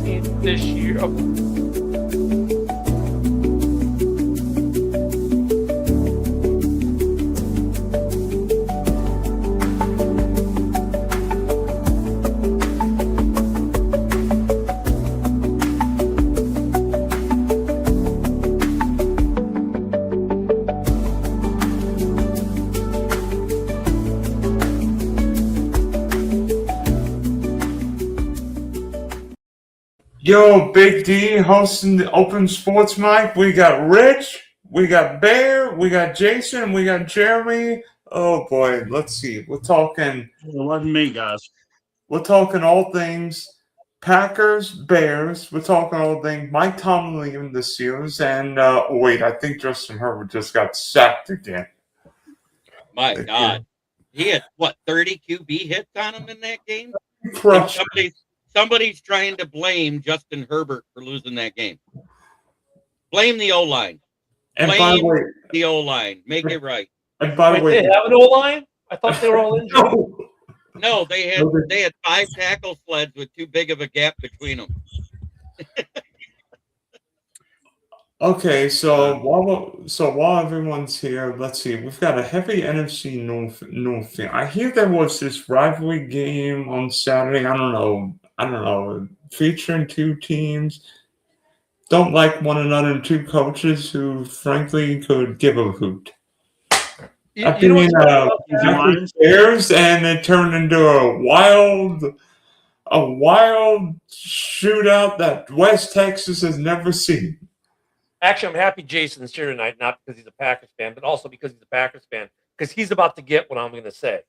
14th this year. Yo, Big D hosting the Open Sports Mic. We got Rich, we got Bear, we got Jason, we got Jeremy. Oh boy, let's see. We're talking. It wasn't me, guys. We're talking all things Packers, Bears. We're talking all things Mike Tomlin leaving the series, and wait, I think Justin Herbert just got sacked again. My God, he had 30 QB hits on him in that game. Somebody's trying to blame Justin Herbert for losing that game. Blame the O-line. Blame the O-line. Make it right. And by the way, they have an O-line? I thought they were all injured. No, they had 5 tackle sleds with too big of a gap between them. Okay, so while everyone's here, let's see. We've got a heavy NFC North thing. I hear there was this rivalry game on Saturday. I don't know, featuring 2 teams. Don't like one another, and 2 coaches who, frankly, could give a hoot. Bears, and it turned into a wild shootout that West Texas has never seen. Actually, I'm happy Jason's here tonight, not because he's a Packers fan, but also because he's a Packers fan, because he's about to get what I'm going to say.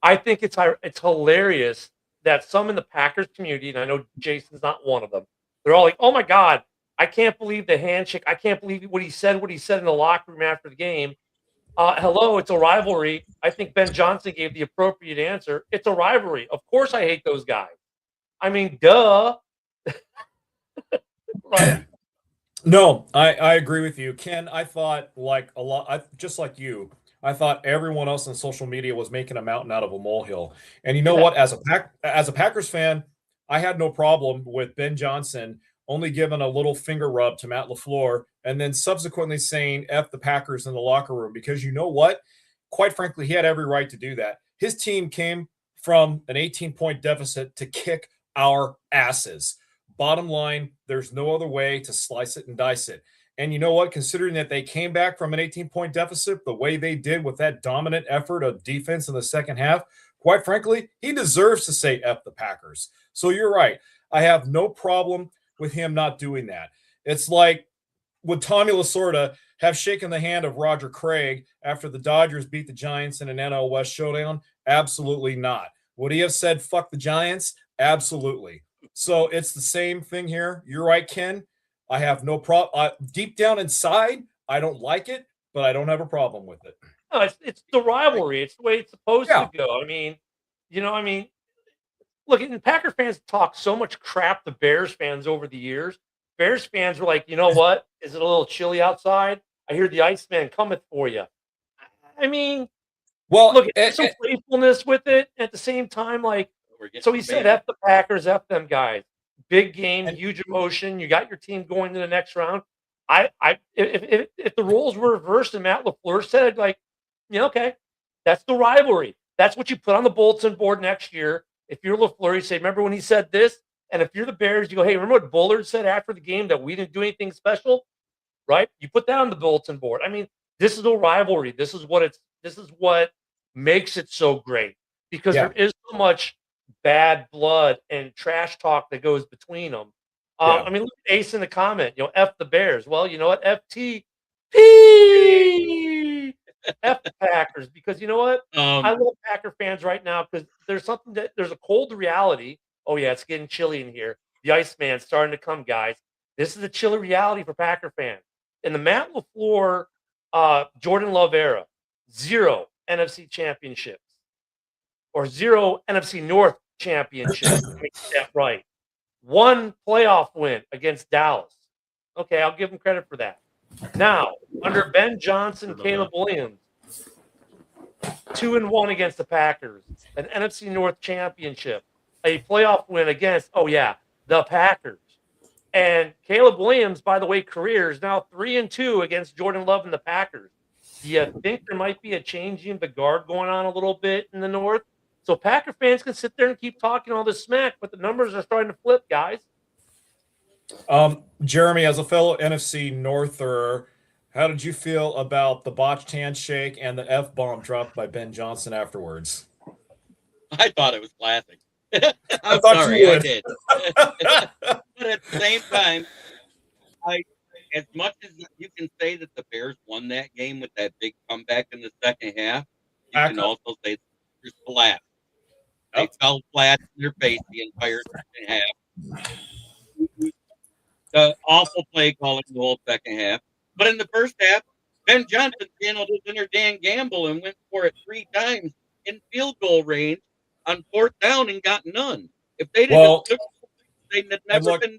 I think it's hilarious that some in the Packers community, and I know Jason's not one of them, they're all like, oh my God, I can't believe the handshake. I can't believe what he said in the locker room after the game. Hello, it's a rivalry. I think Ben Johnson gave the appropriate answer. It's a rivalry. Of course I hate those guys. I mean, duh. Right. No, I agree with you, Ken. I thought just like you. I thought everyone else on social media was making a mountain out of a molehill. And you know what? As a Packers fan, I had no problem with Ben Johnson only giving a little finger rub to Matt LaFleur and then subsequently saying F the Packers in the locker room, because you know what? Quite frankly, he had every right to do that. His team came from an 18-point deficit to kick our asses. Bottom line, there's no other way to slice it and dice it. And you know what? Considering that they came back from an 18-point deficit the way they did with that dominant effort of defense in the second half, quite frankly, he deserves to say F the Packers. So you're right. I have no problem with him not doing that. It's like, would Tommy Lasorda have shaken the hand of Roger Craig after the Dodgers beat the Giants in an NL West showdown? Absolutely not. Would he have said, fuck the Giants? Absolutely. So it's the same thing here. You're right, Ken. I have no problem. Deep down inside, I don't like it, but I don't have a problem with it. No, it's the rivalry. It's the way it's supposed to go. I mean, look, and Packer fans talk so much crap to Bears fans over the years. Bears fans were like, you know what? Is it a little chilly outside? I hear the Iceman cometh for you. I mean, well, look, there's some playfulness with it. At the same time, like, so he said, F the Packers, F them guys. Big game, huge emotion. You got your team going to the next round. If the roles were reversed and Matt LaFleur said, like, okay, that's the rivalry. That's what you put on the bulletin board next year. If you're LaFleur, you say, remember when he said this? And if you're the Bears, you go, hey, remember what Bullard said after the game that we didn't do anything special? Right? You put that on the bulletin board. I mean, this is a rivalry. This is what makes it so great, because there is so much bad blood and trash talk that goes between them. I mean, look at Ace in the comment, F the Bears. Well, you know what? FTP. F the Packers, because you know what? I love Packer fans right now because there's a cold reality. Oh, yeah, it's getting chilly in here. The Iceman's starting to come, guys. This is a chilly reality for Packer fans. In the Matt LaFleur, Jordan Love era, 0 NFC championships or 0 NFC North championships. Make that right. 1 playoff win against Dallas. Okay, I'll give him credit for that. Now, under Ben Johnson, Caleb Williams, 2-1 against the Packers, an NFC North championship, a playoff win against, the Packers. And Caleb Williams, by the way, career is now 3-2 against Jordan Love and the Packers. Do you think there might be a changing of the guard going on a little bit in the North? So Packer fans can sit there and keep talking all this smack, but the numbers are starting to flip, guys. Jeremy, as a fellow NFC Norther, how did you feel about the botched handshake and the F-bomb dropped by Ben Johnson afterwards? I thought it was classic. I thought sorry, you would. I did. But at the same time, as much as you can say that the Bears won that game with that big comeback in the second half, you can also say they're flat. They fell flat in their face the entire second half. The awful play calling the whole second half. But in the first half, Ben Johnson channeled his inner Dan Gamble and went for it 3 times in field goal range on 4th down and got none. If they'd have just took, they'd have never been.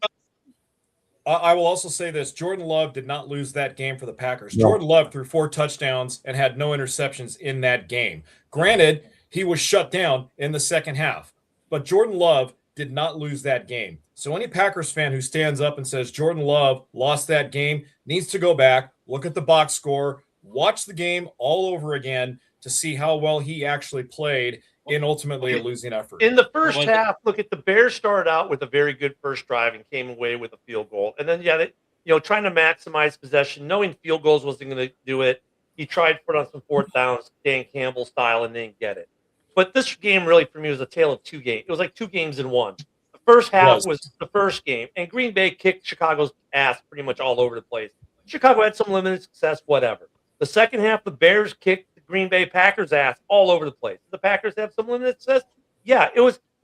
I will also say this. Jordan Love did not lose that game for the Packers. No. Jordan Love threw 4 touchdowns and had no interceptions in that game. Granted, he was shut down in the second half, but Jordan Love did not lose that game. So any Packers fan who stands up and says Jordan Love lost that game needs to go back, look at the box score, watch the game all over again to see how well he actually played in ultimately a losing effort. In the first half, look at the Bears started out with a very good first drive and came away with a field goal. And then, trying to maximize possession, knowing field goals wasn't going to do it. He tried to put on some 4th downs, Dan Campbell style, and didn't get it. But this game really, for me, was a tale of 2 games. It was like 2 games in one. The first half was the first game, and Green Bay kicked Chicago's ass pretty much all over the place. Chicago had some limited success, whatever. The second half, the Bears kicked the Green Bay Packers' ass all over the place. The Packers have some limited success. Yeah, it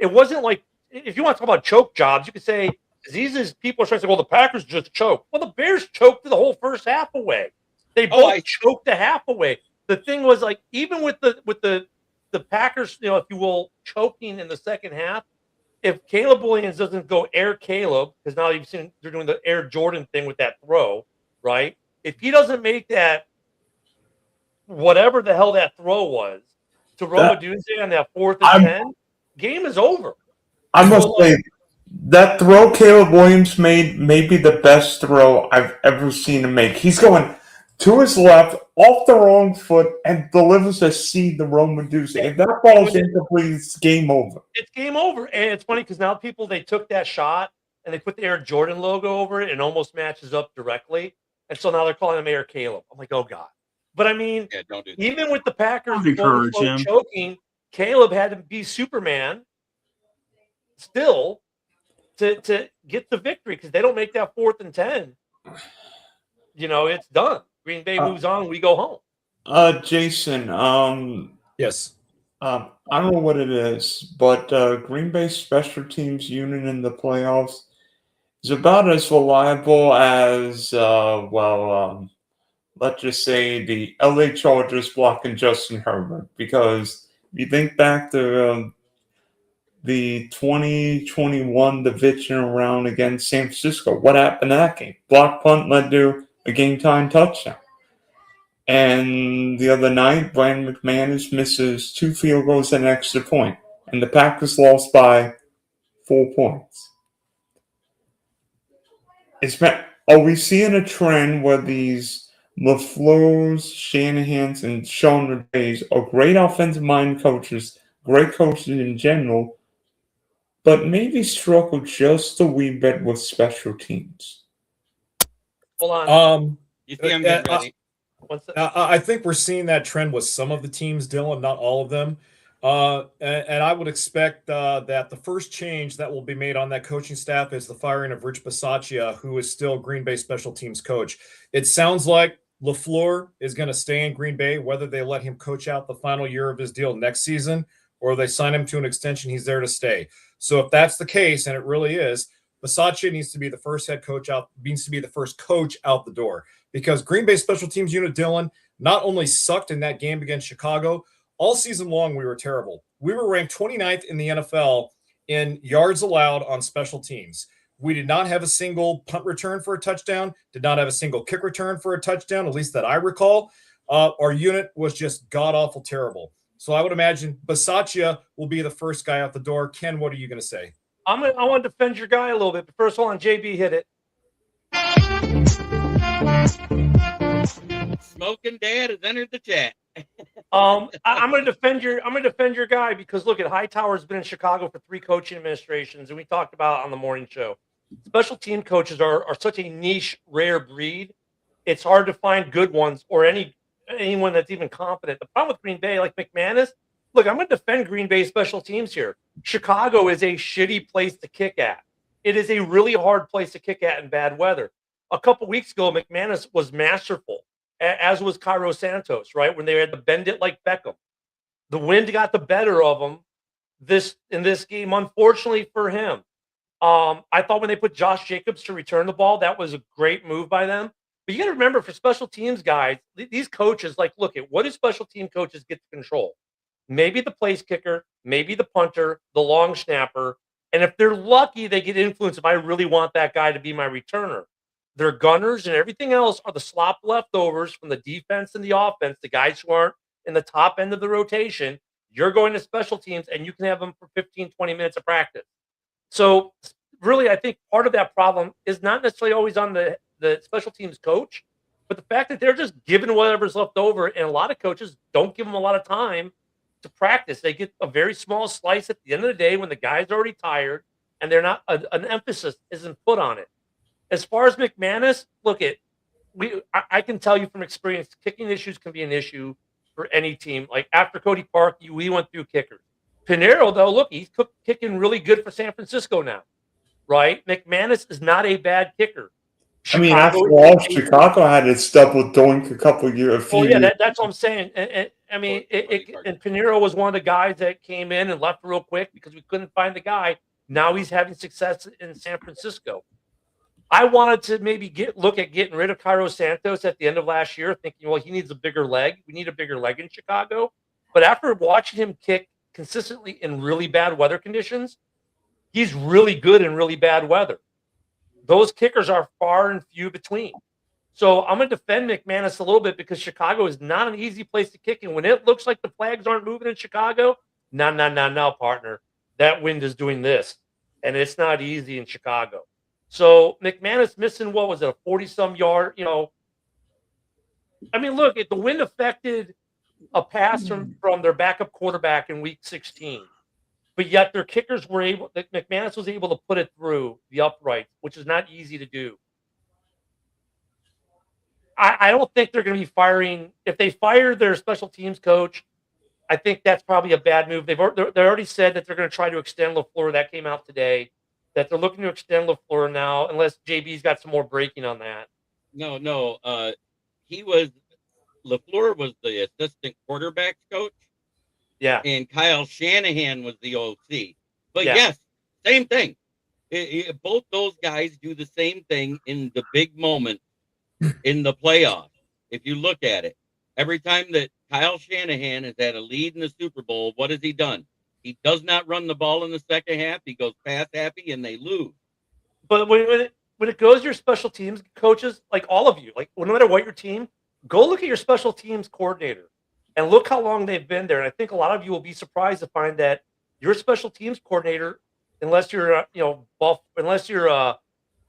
wasn't like, if you want to talk about choke jobs, you could say, these people are trying to say, well, the Packers just choked. Well, the Bears choked the whole first half away. They both choked the half away. The thing was, like, even with the Packers, if you will, choking in the second half, if Caleb Williams doesn't go Air Caleb, because now you've seen they're doing the Air Jordan thing with that throw, right? If he doesn't make that, whatever the hell that throw was, to Romadunze on that 4th and 10, game is over. I must say, that throw Caleb Williams made may be the best throw I've ever seen him make. He's going to his left, off the wrong foot, and delivers a seed to Romadunze. If that ball's incomplete, it's game over. It's game over. And it's funny because now they took that shot and they put the Air Jordan logo over it and almost matches up directly. And so now they're calling him Air Caleb. I'm like, oh, God. But, I mean, don't do even with the Packers choking, Caleb had to be Superman still to get the victory because they don't make that 4th and 10. It's done. Green Bay moves on. We go home. Jason. Yes. I don't know what it is, but Green Bay special teams unit in the playoffs is about as reliable as let's just say the LA Chargers blocking Justin Herbert. Because if you think back to the 2021 divisional round against San Francisco, what happened in that game? Block punt led to a game-time touchdown. And the other night, Brandon McManus misses 2 field goals and an extra point. And the Packers lost by 4 points. Are we seeing a trend where these LaFleur's, Shanahan's, and Sean McVays are great offensive-minded coaches, great coaches in general, but maybe struggle just a wee bit with special teams? Hold on. You see, I'm getting ready. I think we're seeing that trend with some of the teams, Dylan, not all of them. And I would expect that the first change that will be made on that coaching staff is the firing of Rich Bisaccia, who is still Green Bay special teams coach. It sounds like LaFleur is going to stay in Green Bay, whether they let him coach out the final year of his deal next season or they sign him to an extension, he's there to stay. So if that's the case, and it really is, Bisaccia needs to be the first coach out the door, because Green Bay special teams unit, Dylan, not only sucked in that game against Chicago, all season long we were terrible. We were ranked 29th in the NFL in yards allowed on special teams. We did not have a single punt return for a touchdown, did not have a single kick return for a touchdown, at least that I recall. Our unit was just god-awful terrible. So I would imagine Bisaccia will be the first guy out the door. Ken, what are you going to say? I want to defend your guy a little bit, but first, hold on. JB hit it. Smoking Dad has entered the chat. I'm going to defend your guy because look at Hightower's been in Chicago for 3 coaching administrations, and we talked about it on the morning show. Special team coaches are such a niche, rare breed. It's hard to find good ones or anyone that's even competent. The problem with Green Bay, like McManus, look, I'm going to defend Green Bay special teams here. Chicago is a shitty place to kick at. It is a really hard place to kick at in bad weather. A couple weeks ago, McManus was masterful, as was Cairo Santos, right? When they had to bend it like Beckham. The wind got the better of him in this game, unfortunately for him. I thought when they put Josh Jacobs to return the ball, that was a great move by them. But you got to remember, for special teams guys, these coaches, like, look at what do special team coaches get to control? Maybe the place kicker, maybe the punter, the long snapper. And if they're lucky, they get influence if I really want that guy to be my returner. Their gunners and everything else are the slop leftovers from the defense and the offense, the guys who aren't in the top end of the rotation. You're going to special teams, and you can have them for 15, 20 minutes of practice. So really, I think part of that problem is not necessarily always on the special teams coach, but the fact that they're just given whatever's left over, and a lot of coaches don't give them a lot of time to practice. They get a very small slice at the end of the day when the guy's already tired, and they're not an emphasis isn't put on it. As far as McManus, look at I can tell you from experience, kicking issues can be an issue for any team. Like after Cody Park, we went through kickers. Pinheiro, though, look, he's kicking really good for San Francisco now, right? McManus is not a bad kicker. After all, Chicago had its double doink a years. That's what I'm saying. And Pinheiro was one of the guys that came in and left real quick because we couldn't find the guy. Now he's having success in San Francisco. I wanted to maybe look at getting rid of Cairo Santos at the end of last year, thinking, well, he needs a bigger leg. We need a bigger leg in Chicago. But after watching him kick consistently in really bad weather conditions, he's really good in really bad weather. Those kickers are far and few between. So I'm going to defend McManus a little bit because Chicago is not an easy place to kick. And when it looks like the flags aren't moving in Chicago, no, partner. That wind is doing this. And it's not easy in Chicago. So McManus missing, what was it, a 40-some yard, look, the wind affected a pass from their backup quarterback in week 16. But yet their kickers McManus was able to put it through the upright, which is not easy to do. I don't think they're going to be firing. If they fire their special teams coach, I think that's probably a bad move. They already said that they're going to try to extend LaFleur. That came out today. That they're looking to extend LaFleur now, unless JB's got some more breaking on that. No. LaFleur was the assistant quarterbacks coach. Yeah. And Kyle Shanahan was the OC. But yes, same thing. Both those guys do the same thing in the big moment in the playoffs. If you look at it, every time that Kyle Shanahan has had a lead in the Super Bowl, what has he done? He does not run the ball in the second half. He goes pass happy, and they lose. But when it goes to your special teams coaches, like all of you, like no matter what your team, go look at your special teams coordinator and look how long they've been there. And I think a lot of you will be surprised to find that your special teams coordinator, unless you're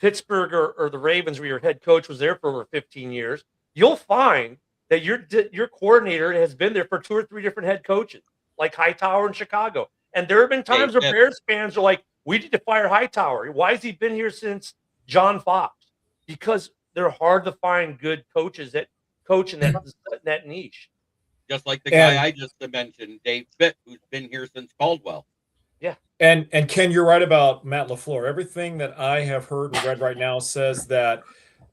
Pittsburgh or the Ravens, where your head coach was there for over 15 years, you'll find that your coordinator has been there for 2 or 3 different head coaches, like Hightower in Chicago. And there have been times where Bears fans are like, we need to fire Hightower. Why has he been here since John Fox? Because they're hard to find good coaches that coach in that niche. Just like the guy I just mentioned, Dave Fitt, who's been here since Caldwell. Yeah. And Ken, you're right about Matt LaFleur. Everything that I have heard and read right now says that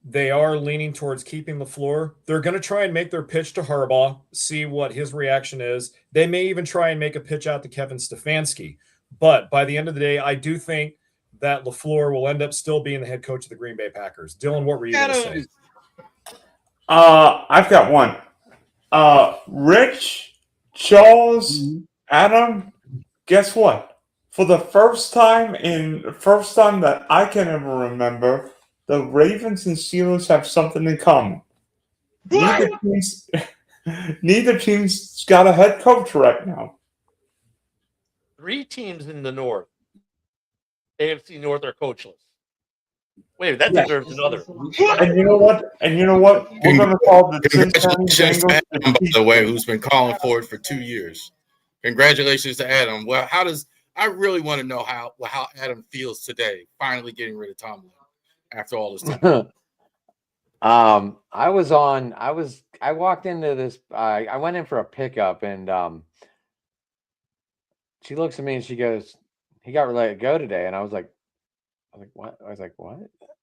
they are leaning towards keeping LaFleur. They're going to try and make their pitch to Harbaugh, see what his reaction is. They may even try and make a pitch out to Kevin Stefanski. But by the end of the day, I do think that LaFleur will end up still being the head coach of the Green Bay Packers. Dylan, what were you going to say? I've got one. Rich, Charles, Adam, guess what? For the first time that I can ever remember, the Ravens and Steelers have something in common. Neither team's got a head coach right now. 3 teams in the North, AFC North, are coachless. Wait, that deserves another. And you know what? We're going to call the Cincinnati Congratulations to Bengals. Adam, by the way, who's been calling for it for 2 years. Congratulations to Adam. Well, I really want to know how Adam feels today, finally getting rid of Tomlin after all this time. I walked into this. I went in for a pickup, and she looks at me and she goes, "He got let go today." And I was like, "What?" I was like, "What?"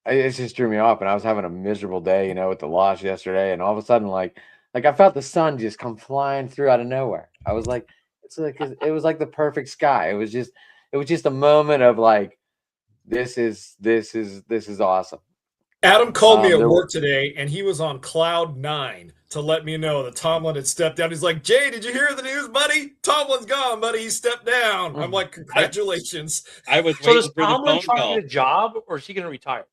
It just drew me off, and I was having a miserable day, with the loss yesterday, and all of a sudden, like I felt the sun just come flying through out of nowhere. I was like, it was like the perfect sky. It was just a moment of like, this is awesome. Adam called me at there- work today, and he was on cloud 9 to let me know that Tomlin had stepped down. He's like, "Jay, did you hear the news, buddy? Tomlin's gone, buddy. He stepped down." I'm like, "Congratulations." I was So waiting does for the Tomlin phone try to call. get a job, or is he going to retire?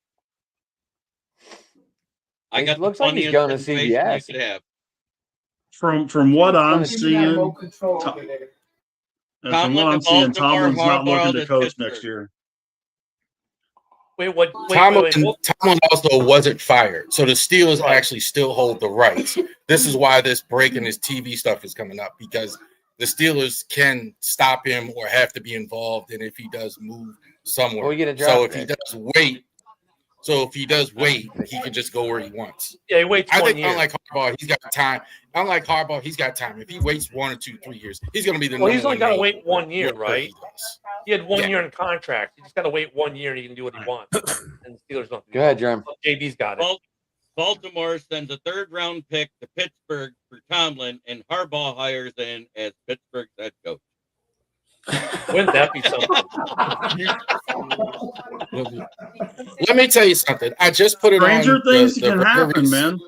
I It got looks the like he's funniest going to information you CBS. could have. From what I'm gonna seeing, Tomlin's not looking to coach next year. Wait, what? Tomlin Wait. also wasn't fired, so the Steelers Right. actually still hold the rights. This is why this break in his TV stuff is coming up, because the Steelers can stop him or have to be involved in if he does move somewhere. Well, we get a So draft if he pick. does wait, he can just go where he wants. Yeah, he waits I 1 think year. unlike Harbaugh, he's got time. If he waits 1 or 2, 3 years, he's going to be the Well, he's number only one got to name wait 1 year, wherever right? he does. He had 1 Yeah. year in contract. He just got to wait 1 year, and he can do what he wants. And the Steelers don't. Go ahead, Jerm. JB's got it. Baltimore sends a 3rd-round pick to Pittsburgh for Tomlin, and Harbaugh hires in as Pittsburgh's head coach. Wouldn't that be something? Let me tell you something. I just put it Stranger on things the can happen, Reveries. man.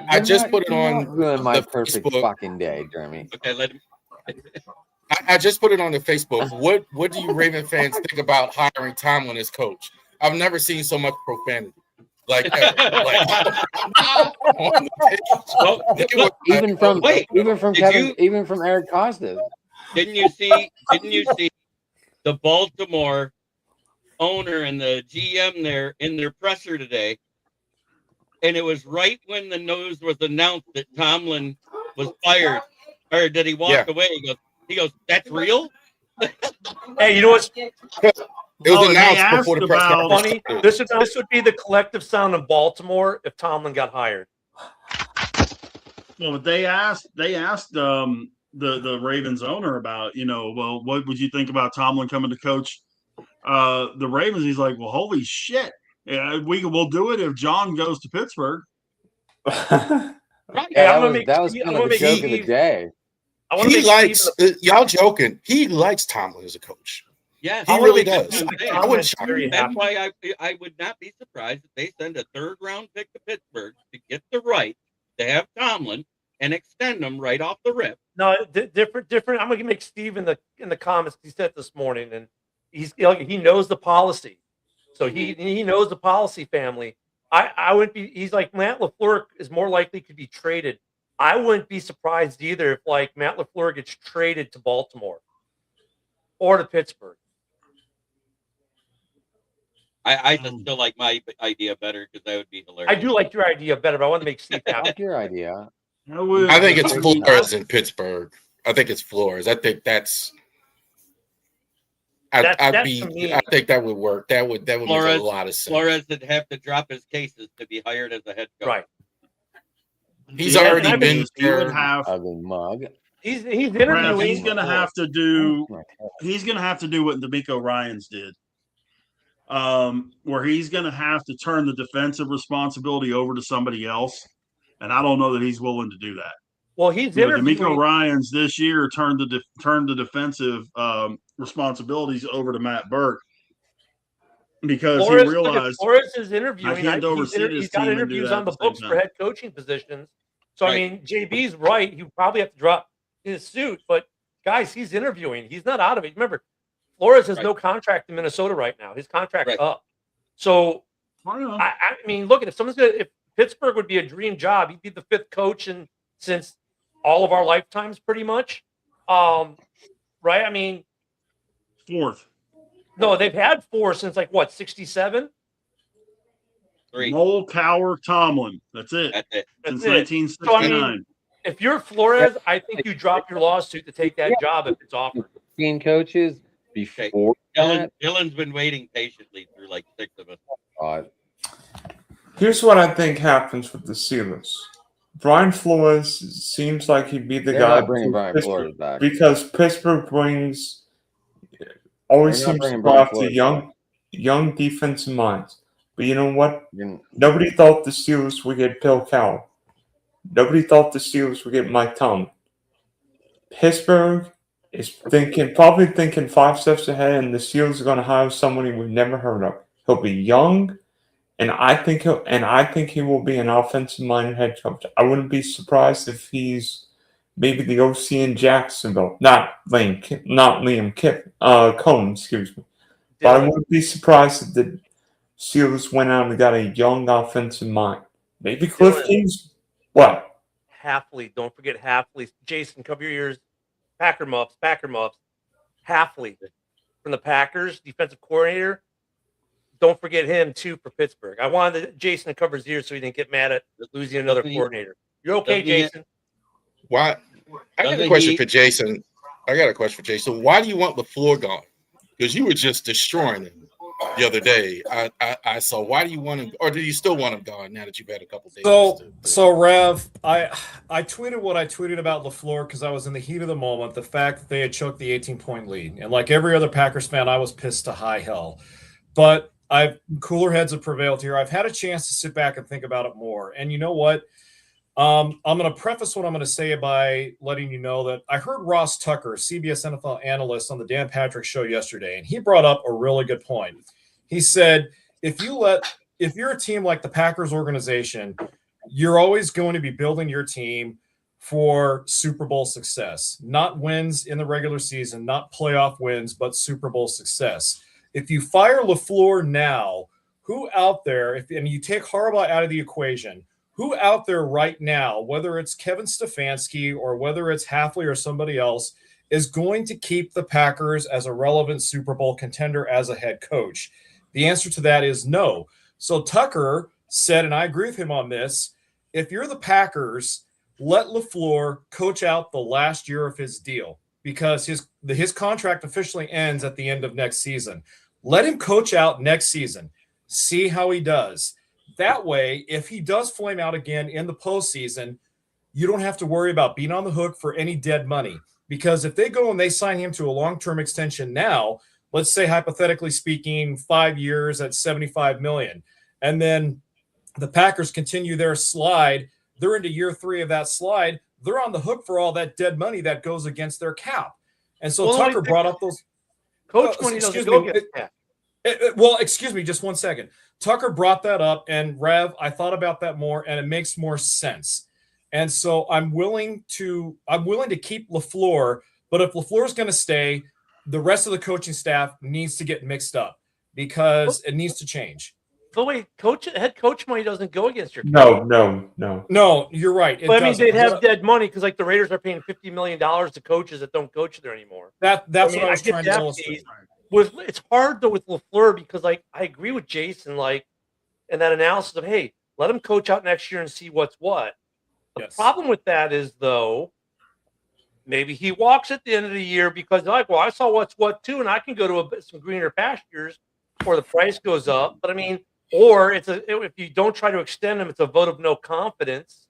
I just put it on ruin my the perfect Facebook. fucking day, Jeremy. Okay, let him. I just put it on the Facebook. What do you Raven fans think about hiring Tomlin as coach? I've never seen so much profanity. Like, on the page. Well, They were Even from Wait, even from Eric Costa. Didn't you see the Baltimore owner and the GM there in their presser today? And it was right when the news was announced that Tomlin was fired, or did he walk away? He goes, "That's real." Hey, you know what's It was they announced asked before the press about- conference. funny? This would be the collective sound in Baltimore if Tomlin got hired. Well, but they asked the Ravens owner about, well, what would you think about Tomlin coming to coach the Ravens? He's like, well, holy shit. Yeah, we'll do it if John goes to Pittsburgh. Right. Hey, That was kind of the joke of the day. I want to He make likes Steve y'all joking. He likes Tomlin as a coach. Yeah, He I wanna really make does. Steve I wouldn't Tomlin's shock very me. That's happy. why I would not be surprised if they send a 3rd-round pick to Pittsburgh to get the right to have Tomlin and extend them right off the rip. No, different. I'm gonna make Steve in the comments. He said this morning, and he knows the policy, so he knows the policy. Family, I wouldn't be. He's like Matt LaFleur is more likely to be traded. I wouldn't be surprised either if like Matt LaFleur gets traded to Baltimore or to Pittsburgh. I just still like my idea better because that would be hilarious. I do like your idea better, but I want to make Steve I happy. like your idea. I think it's Flores in Pittsburgh. I think it's Flores. I think that's. I think that would work. That would make a lot of sense. Flores would have to drop his cases to be hired as a head coach. Right. He's already been He would there. have. Ugly mug. He's Brad, interviewing. he's gonna have to do. He's gonna have to do what DeMeco Ryans did, where he's gonna have to turn the defensive responsibility over to somebody else, and I don't know that he's willing to do that. Well, he's DeMeco interviewing. Ryans this year turned the defensive responsibilities over to Matt Burke because he realized Flores is interviewing. I can't oversee this He's got team and do interviews that on the at the same books for time. head coaching positions. So I Right. mean, JB's right. He would probably have to drop his suit, but guys, he's interviewing. He's not out of it. Remember, Flores has Right. no contract in Minnesota right now. His contract's Right. up. So I don't know. I mean, look at if Pittsburgh would be a dream job, he'd be the 5th coach since all of our lifetimes, pretty much. Right? I mean, fourth. no, they've had 4 since like what 67. 3. Mole Cower Tomlin. That's it. That's it. Since That's it. 1969. If you're Flores, I think you drop your lawsuit to take that job if it's offered. 15 coaches before that. Dylan's been waiting patiently through like 6 of us. God. Here's what I think happens with the Steelers. Brian Flores seems like he'd be the They're guy not bringing Brian Flores back. because Pittsburgh always They're not seems bringing to Brian go after Flores young defensive minds. But you know what? You're- Nobody thought the Steelers would get Bill Cowell. Nobody thought the Steelers would get Mike Tomlin. Pittsburgh is probably thinking 5 steps ahead, and the Steelers are going to hire somebody we've never heard of. He'll be young, and I think he will be an offensive-minded head coach. I wouldn't be surprised if he's maybe the OC in Jacksonville, not Liam Cohen, excuse me. But I wouldn't be surprised if the Steelers went out and got a young offensive mind. Maybe Cliff King's what? Halfley. Don't forget Halfley. Jason, cover your ears. Packer Muffs. Halfley from the Packers, defensive coordinator. Don't forget him, too, for Pittsburgh. I wanted Jason to cover his ears so he didn't get mad at losing another coordinator. You're okay, Jason? Why? I got a question for Jason. Why do you want LaFleur gone? Because you were just destroying him the other day. I saw. Why do you want him, or do you still want him gone now that you've had a couple days? So Rev, I tweeted what I tweeted about LaFleur because I was in the heat of the moment. The fact that they had choked the 18-point lead, and like every other Packers fan, I was pissed to high hell. But cooler heads have prevailed here. I've had a chance to sit back and think about it more. And you know what? I'm going to preface what I'm going to say by letting you know that I heard Ross Tucker, CBS NFL analyst, on the Dan Patrick show yesterday, and he brought up a really good point. He said, if you're a team like the Packers organization, you're always going to be building your team for Super Bowl success, not wins in the regular season, not playoff wins, but Super Bowl success. If you fire LaFleur now, who out there, and you take Harbaugh out of the equation, who out there right now, whether it's Kevin Stefanski or whether it's Halfley or somebody else, is going to keep the Packers as a relevant Super Bowl contender as a head coach? The answer to that is no. So Tucker said, and I agree with him on this, if you're the Packers, let LaFleur coach out the last year of his deal because his contract officially ends at the end of next season. Let him coach out next season. See how he does. That way, if he does flame out again in the postseason, you don't have to worry about being on the hook for any dead money. Because if they go and they sign him to a long-term extension now, let's say hypothetically speaking, 5 years at $75 million, and then the Packers continue their slide, they're into year 3 of that slide, they're on the hook for all that dead money that goes against their cap. And so Tucker brought up those. Coach money doesn't go against cap. Well, excuse me, just 1 second. Tucker brought that up, and Rev, I thought about that more, and it makes more sense. And so I'm willing to keep LaFleur, but if LaFleur is going to stay, the rest of the coaching staff needs to get mixed up because it needs to change. But wait, head coach money doesn't go against your cap. No, you're right. But I mean, they'd have dead money because like the Raiders are paying $50 million to coaches that don't coach there anymore. That's what I was trying to illustrate. It's hard though with LaFleur because like I agree with Jason, like in that analysis of hey, let him coach out next year and see what's what. The problem with that is though, maybe he walks at the end of the year because like, well, I saw what's what too, and I can go to some greener pastures, or the price goes up. But I mean, or if you don't try to extend him, it's a vote of no confidence,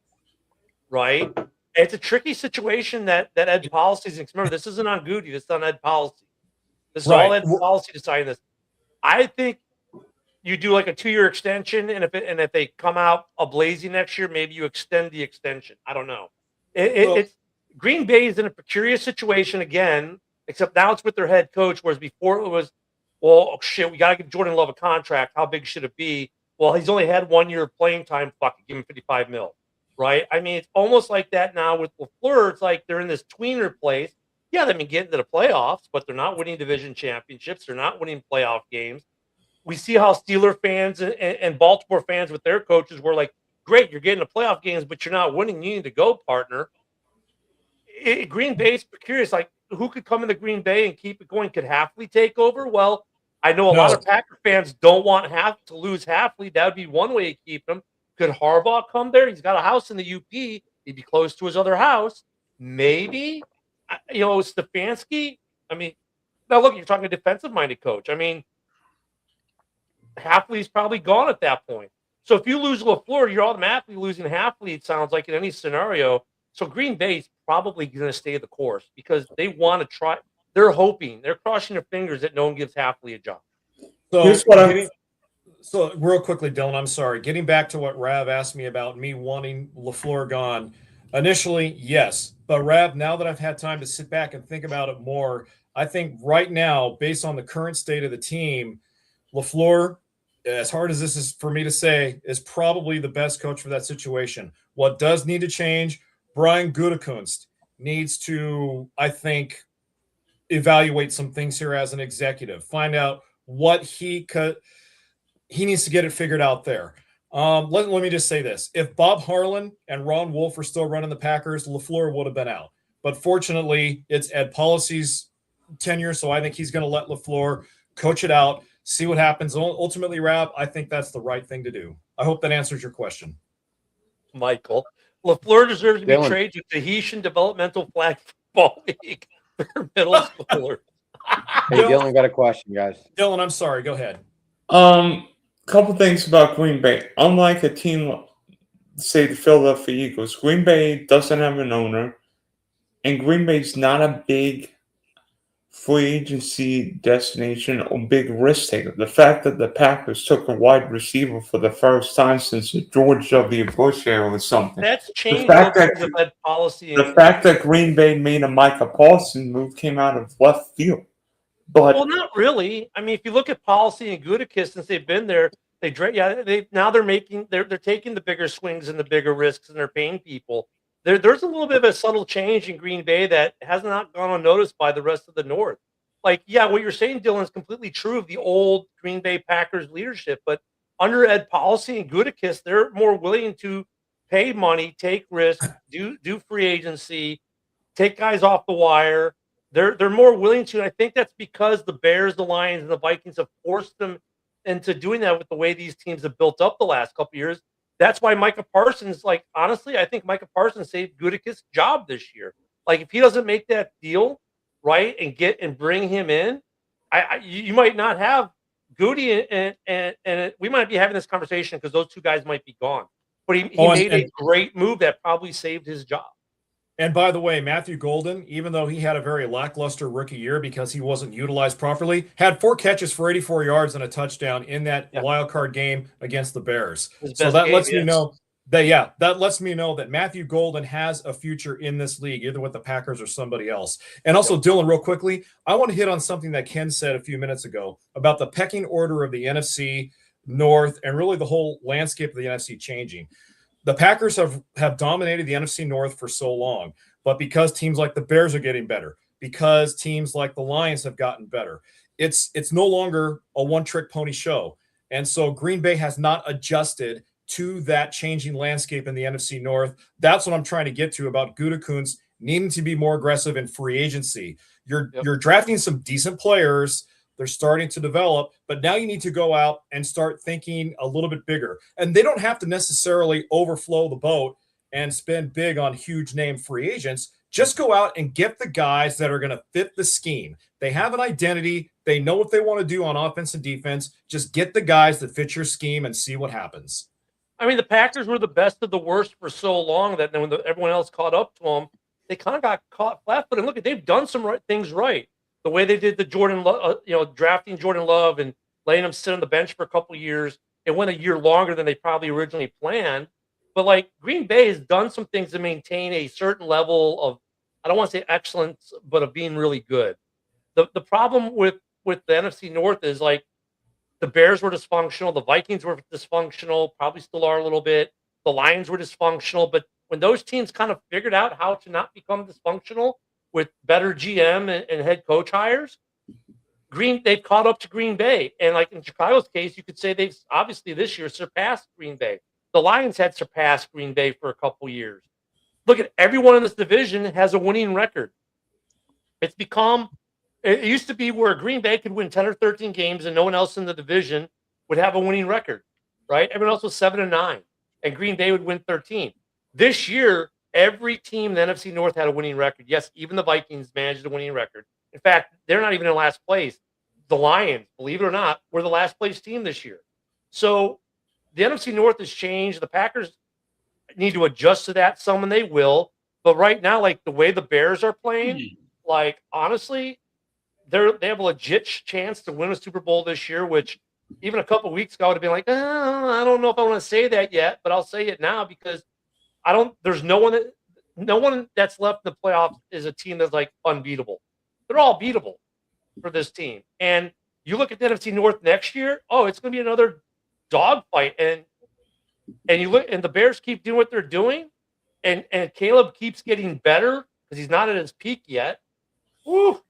right? And it's a tricky situation that Ed policies. Remember, this isn't on Goody, this is on Ed policy. This is all Ed policy deciding this. I think you do like a 2-year extension, and if they come out ablazy next year, maybe you extend the extension. I don't know. It's Green Bay is in a precarious situation again, except now it's with their head coach, whereas before it was, well, oh, shit, we got to give Jordan Love a contract. How big should it be? Well, he's only had 1 year of playing time. Fuck it, give him $55 million, right? I mean, it's almost like that now with LaFleur. It's like they're in this tweener place. Yeah, they've been getting to the playoffs, but they're not winning division championships. They're not winning playoff games. We see how Steeler fans and Baltimore fans with their coaches were like, great, you're getting to playoff games, but you're not winning. You need to go, partner. Green Bay's curious, like, who could come into Green Bay and keep it going? Could Halfley take over? Well, I know a lot of Packer fans don't want to lose Halfley. That would be one way to keep him. Could Harbaugh come there? He's got a house in the UP. He'd be close to his other house. Maybe, Stefanski. I mean, now look, you're talking a defensive-minded coach. I mean, Halfley's probably gone at that point. So if you lose LaFleur, you're automatically losing Halfley, it sounds like, in any scenario. So Green Bay's probably going to stay the course because they want to try. They're hoping. They're crossing their fingers that no one gives Halfley a job. So real quickly, Dylan, I'm sorry. Getting back to what Rav asked me about me wanting LaFleur gone. Initially, yes. But Rav, now that I've had time to sit back and think about it more, I think right now, based on the current state of the team, LaFleur, as hard as this is for me to say, is probably the best coach for that situation. What does need to change? Brian Gutekunst needs to, I think, evaluate some things here as an executive. Find out what he needs to get it figured out there. Let me just say this. If Bob Harlan and Ron Wolf are still running the Packers, LaFleur would have been out. But fortunately, it's Ed Policy's tenure, so I think he's going to let LaFleur coach it out, see what happens. Ultimately, Rab, I think that's the right thing to do. I hope that answers your question. Michael, LaFleur deserves to be traded to Tahitian Developmental Flag Football League for middle schoolers. Hey, Dylan got a question, guys. Dylan, I'm sorry. Go ahead. Couple things about Green Bay. Unlike a team, say the Philadelphia Eagles, Green Bay doesn't have an owner, and Green Bay's not a big free agency destination or big risk taker. The fact that the Packers took a wide receiver for the first time since the George W. Bush era or something. That's changed the policy. The fact that Green Bay made a Micah Parsons move came out of left field. But well, not really. I mean, if you look at policy and Gutekunst, since they've been there, they're taking the bigger swings and the bigger risks, and they're paying people. There's a little bit of a subtle change in Green Bay that has not gone unnoticed by the rest of the North. Like, yeah, what you're saying, Dylan, is completely true of the old Green Bay Packers leadership, but under Ed Policy and Gutekunst, they're more willing to pay money, take risks, do free agency, take guys off the wire. They're more willing to, and I think that's because the Bears, the Lions, and the Vikings have forced them into doing that with the way these teams have built up the last couple of years. That's why Micah Parsons, honestly, I think Micah Parsons saved Gutekunst's job this year. Like, if he doesn't make that deal, right, and bring him in, you might not have Goody, and we might be having this conversation because those two guys might be gone. But he made a great move that probably saved his job. And by the way, Matthew Golden, even though he had a very lackluster rookie year because he wasn't utilized properly, had 4 catches for 84 yards and a touchdown in that wild card game against the Bears. So that lets me know that Matthew Golden has a future in this league, either with the Packers or somebody else. And also, Dylan, real quickly, I want to hit on something that Ken said a few minutes ago about the pecking order of the NFC North and really the whole landscape of the NFC changing. The Packers have dominated the NFC North for so long, but because teams like the Bears are getting better, because teams like the Lions have gotten better, it's no longer a one-trick pony show. And so Green Bay has not adjusted to that changing landscape in the NFC North. That's what I'm trying to get to about Gutekunst needing to be more aggressive in free agency. You're drafting some decent players. They're starting to develop, but now you need to go out and start thinking a little bit bigger. And they don't have to necessarily overflow the boat and spend big on huge name free agents. Just go out and get the guys that are going to fit the scheme. They have an identity. They know what they want to do on offense and defense. Just get the guys that fit your scheme and see what happens. I mean, the Packers were the best of the worst for so long that when everyone else caught up to them, they kind of got caught flat-footed. Look, they've done some things right. The way they did the drafting Jordan Love and letting him sit on the bench for a couple of years, it went a year longer than they probably originally planned. But Green Bay has done some things to maintain a certain level of, I don't want to say excellence, but of being really good. The problem with the NFC North is the Bears were dysfunctional, the Vikings were dysfunctional, probably still are a little bit. The Lions were dysfunctional, but when those teams kind of figured out how to not become dysfunctional with better GM and head coach hires, they've caught up to Green Bay. And in Chicago's case, you could say they've obviously this year surpassed Green Bay. The Lions had surpassed Green Bay for a couple years. Look at everyone in this division has a winning record. It's become It used to be where Green Bay could win 10 or 13 games and no one else in the division would have a winning record, right? Everyone else was 7-9, and Green Bay would win 13. This year, every team in the NFC North had a winning record. Yes, even the Vikings managed a winning record. In fact, they're not even in last place. The Lions, believe it or not, were the last place team this year. So the NFC North has changed. The Packers need to adjust to that some, and they will. But right now, like the way the Bears are playing, like honestly, they have a legit chance to win a Super Bowl this year, which even a couple of weeks ago I would have been like, I don't know if I want to say that yet, but I'll say it now because there's no one that's left in the playoffs is a team that's like unbeatable. They're all beatable for this team. And you look at the NFC North next year, it's going to be another dogfight. And you look, and the Bears keep doing what they're doing, and Caleb keeps getting better because he's not at his peak yet. Oof.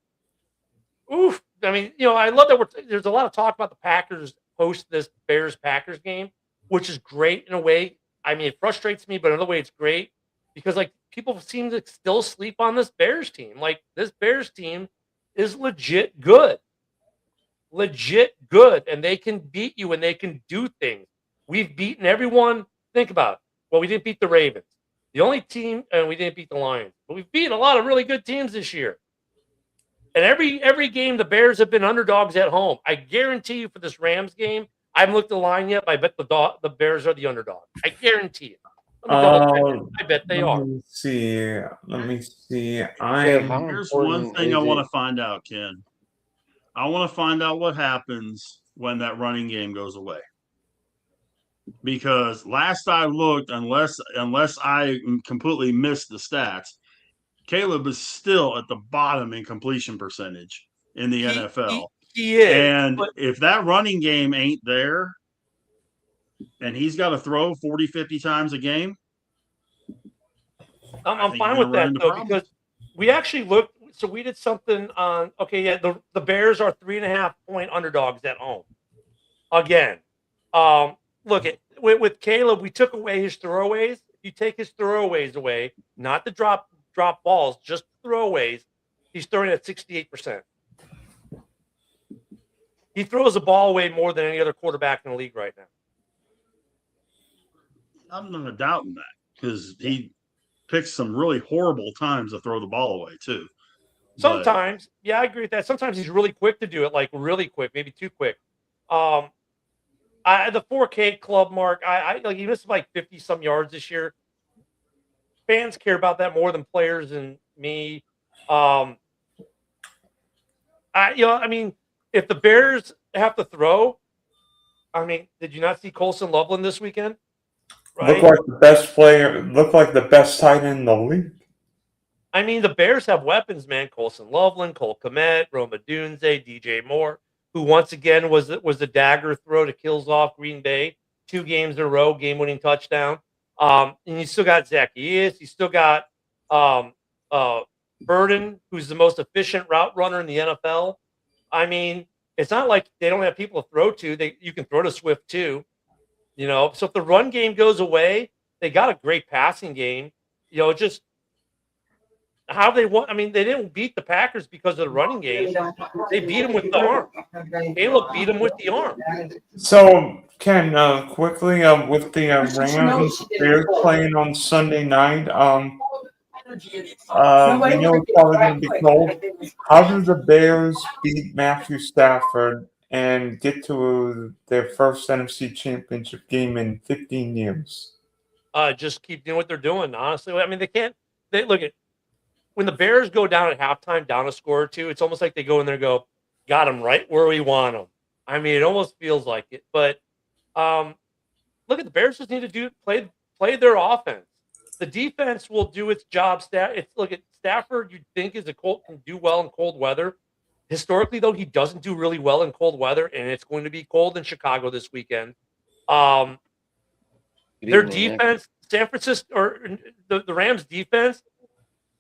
I mean, I love that there's a lot of talk about the Packers post this Bears-Packers game, which is great in a way. I mean, it frustrates me, but another way it's great because, like, people seem to still sleep on this Bears team. Like, this Bears team is legit good. And they can beat you and they can do things. We've beaten everyone. Think about it. Well, we didn't beat the Ravens. The only team, and we didn't beat the Lions. But we've beaten a lot of really good teams this year. And every game, the Bears have been underdogs at home. I guarantee you for this Rams game, I haven't looked at the line yet, but I bet the Bears are the underdog. I guarantee it. I bet they are. Let me see. Here's one thing I want to find out, Ken. I want to find out what happens when that running game goes away. Because last I looked, unless I completely missed the stats, Caleb is still at the bottom in completion percentage in the NFL. He is. And if that running game ain't there and he's got to throw 40, 50 times a game, I'm fine with that, though, because we actually looked. So we did something on, the Bears are 3.5-point underdogs at home. Again, with Caleb, we took away his throwaways. If you take his throwaways away, not the drop balls, just throwaways, he's throwing at 68%. He throws the ball away more than any other quarterback in the league right now. I'm not doubting that because he picks some really horrible times to throw the ball away too. Sometimes, I agree with that. Sometimes he's really quick to do it, like really quick, maybe too quick. The 4K club mark, he missed like 50 some yards this year. Fans care about that more than players and me. If the Bears have to throw, did you not see Colson Loveland this weekend? Look Right? like the best player. Look like the best tight end in the league. The Bears have weapons, man. Colson Loveland, Cole Kmet, Roma Dunze, DJ Moore, who once again was the dagger throw to kills off Green Bay 2 games in a row, game-winning touchdown. And you still got Zacchaeus. You still got Burden, who's the most efficient route runner in the NFL. It's not like they don't have people to throw to. You can throw to Swift too. So if the run game goes away, they got a great passing game. Just how they won. They didn't beat the Packers because of the running game. They beat them with the arm. Caleb beat them with the arm. So, Ken, quickly, with the Rams, Bears playing on Sunday night, we know it's probably going to be cold. How do the Bears beat Matthew Stafford and get to their first NFC Championship game in 15 years? Just keep doing what they're doing, honestly. They can't. They look at when the Bears go down at halftime, down a score or two, it's almost like they go in there and go, got them right where we want them. It almost feels like it. But look at the Bears just need to play their offense. The defense will do its job. Look at Stafford. You'd think can do well in cold weather. Historically, though, he doesn't do really well in cold weather, and it's going to be cold in Chicago this weekend. Their defense, San Francisco or the Rams defense,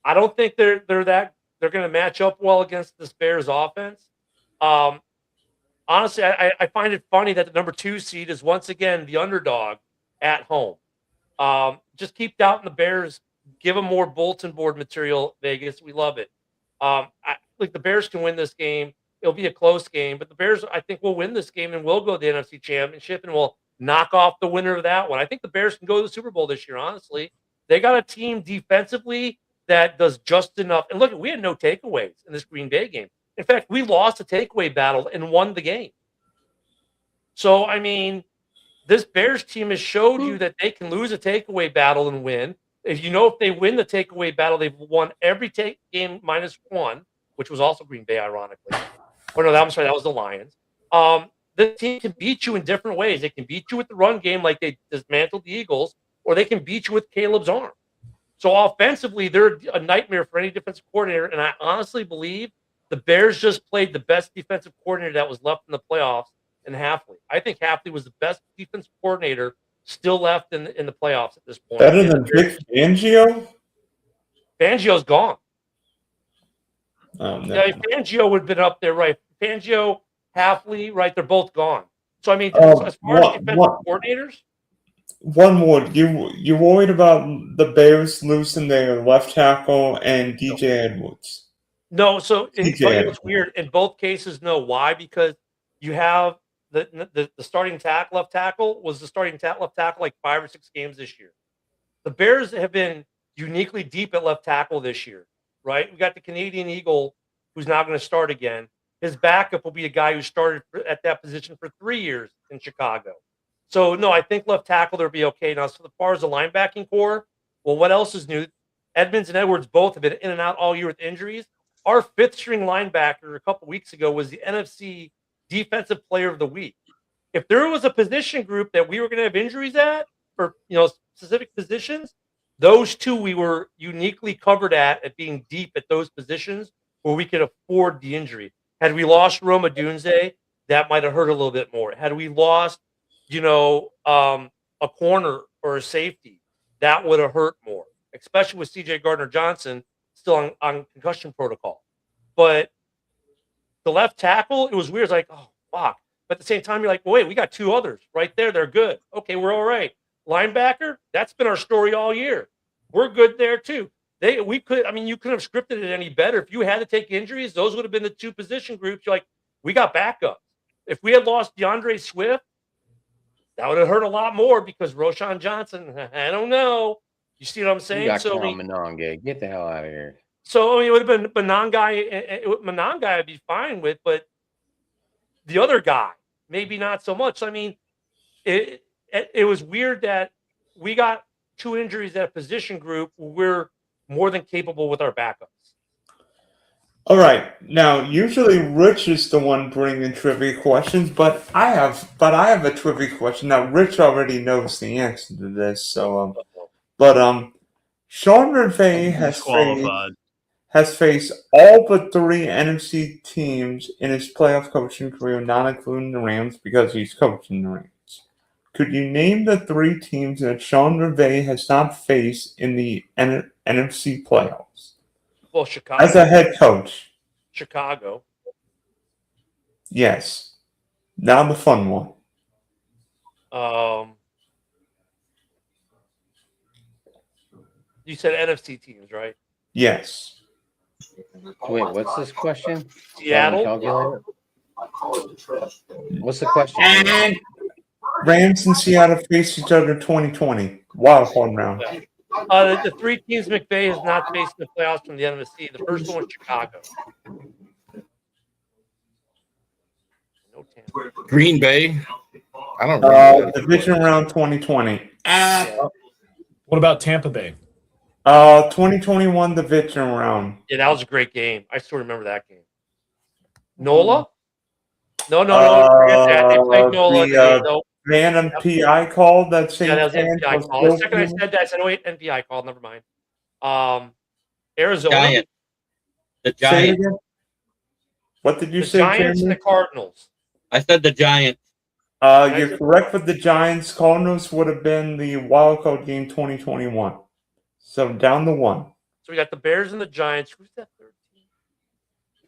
I don't think they're going to match up well against this Bears offense. Honestly, I find it funny that the number 2 seed is once again the underdog at home. Just keep doubting the Bears. Give them more bulletin board material, Vegas. We love it. like the Bears can win this game. It'll be a close game, but the Bears, I think, will win this game and will go to the NFC Championship and will knock off the winner of that one. I think the Bears can go to the Super Bowl this year, honestly. They got a team defensively that does just enough. And look, we had no takeaways in this Green Bay game. In fact, we lost a takeaway battle and won the game. So, I mean, this Bears team has showed you that they can lose a takeaway battle and win. If they win the takeaway battle, they've won every game -1, which was also Green Bay, ironically. Oh, no, I'm sorry, that was the Lions. This team can beat you in different ways. They can beat you with the run game like they dismantled the Eagles, or they can beat you with Caleb's arm. So offensively, they're a nightmare for any defensive coordinator, and I honestly believe the Bears just played the best defensive coordinator that was left in the playoffs in Hafley. I think Hafley was the best defensive coordinator still left in the playoffs at this point. Better than Vic Fangio? Fangio's gone. Oh, no. Yeah, Fangio would have been up there, right? Fangio, Hafley, right? They're both gone. So, I mean, as far as defensive coordinators, one more. You worried about the Bears losing their left tackle and DJ Edwards? No. So it's weird. In both cases, no. Why? Because you have the starting left tackle was the starting left tackle like 5 or 6 games this year. The Bears have been uniquely deep at left tackle this year, right? We got the Canadian Eagle who's now going to start again. His backup will be a guy who started at that position for 3 years in Chicago. So, no, I think left tackle, they'll be okay. Now, so as far as the linebacking core, well, what else is new? Edmonds and Edwards both have been in and out all year with injuries. Our 5th-string linebacker a couple weeks ago was the NFC Defensive Player of the Week. If there was a position group that we were going to have injuries at for specific positions, those two we were uniquely covered at being deep at those positions where we could afford the injury. Had we lost Roma Dunze, that might have hurt a little bit more. Had we lost, a corner or a safety, that would have hurt more, especially with C.J. Gardner-Johnson still on concussion protocol. But the left tackle, it was weird. It's like, oh, fuck. But at the same time, you're like, well, wait, we got 2 others right there. They're good. Okay, we're all right. Linebacker, that's been our story all year. We're good there too. You couldn't have scripted it any better. If you had to take injuries, those would have been the 2 position groups. You're like, we got backups. If we had lost DeAndre Swift, that would have hurt a lot more because Roshan Johnson, I don't know. You see what I'm saying? Monangai. Get the hell out of here. So, it would have been Monangai. Monangai I'd be fine with, but the other guy, maybe not so much. I mean, it was weird that we got 2 injuries at a position group. We're more than capable with our backups. All right. Now, usually Rich is the one bringing trivia questions, but I have a trivia question. Now, Rich already knows the answer to this, so Sean McVay has faced all but 3 NFC teams in his playoff coaching career, not including the Rams, because he's coaching the Rams. Could you name the 3 teams that Sean McVay has not faced in the NFC playoffs? Well, Chicago. As a head coach. Chicago. Yes. Now the fun one. You said NFC teams, right? Yes. Wait, what's this question? Seattle. What's the question? Rams and Seattle face each other in 2020. Wild card round. The 3 teams McVay has not faced in the playoffs from the NFC. The first one was Chicago. Green Bay. I don't know. Division round 2020. What about Tampa Bay? 2021 division round. Yeah, that was a great game. I still remember that game. NOLA? No. Forget that. They played NOLA. Random PI call that same. Yeah, that was NPI call. The second I said that, I said, oh, wait, NPI call. Never mind. Arizona. Giants. The Giants. What did you say? Giants and the Cardinals. I said the Giants. You're correct with the Giants. Cardinals would have been the wild card game 2021. So down to 1. So we got the Bears and the Giants. Who's that 13?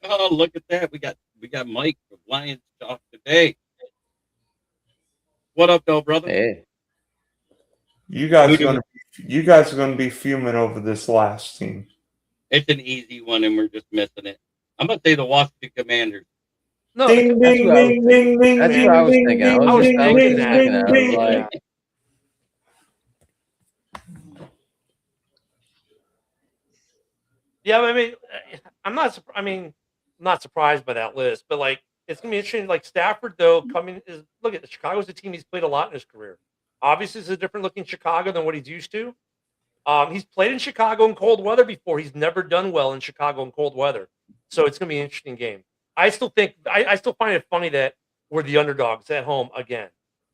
Oh, look at that. We got Mike from Lions Talk today. What up, though, brother? Hey. You guys are gonna be fuming over this last team. It's an easy one, and we're just missing it. I'm gonna say the Washington Commanders. No, Ding, That's ding, what I was ding, ding, ding, That's ding, what I was ding, thinking. I ding, was I was just ding, thinking ding, that. thinking. I was ding, like, ding. yeah, I mean, I'm not. I mean, I'm not surprised by that list, but like, it's gonna be interesting. Like Stafford, though, coming is look at Chicago's a team he's played a lot in his career. Obviously, it's a different looking Chicago than what he's used to. He's played in Chicago in cold weather before. He's never done well in Chicago in cold weather, so it's gonna be an interesting game. I still think I still find it funny that we're the underdogs at home again.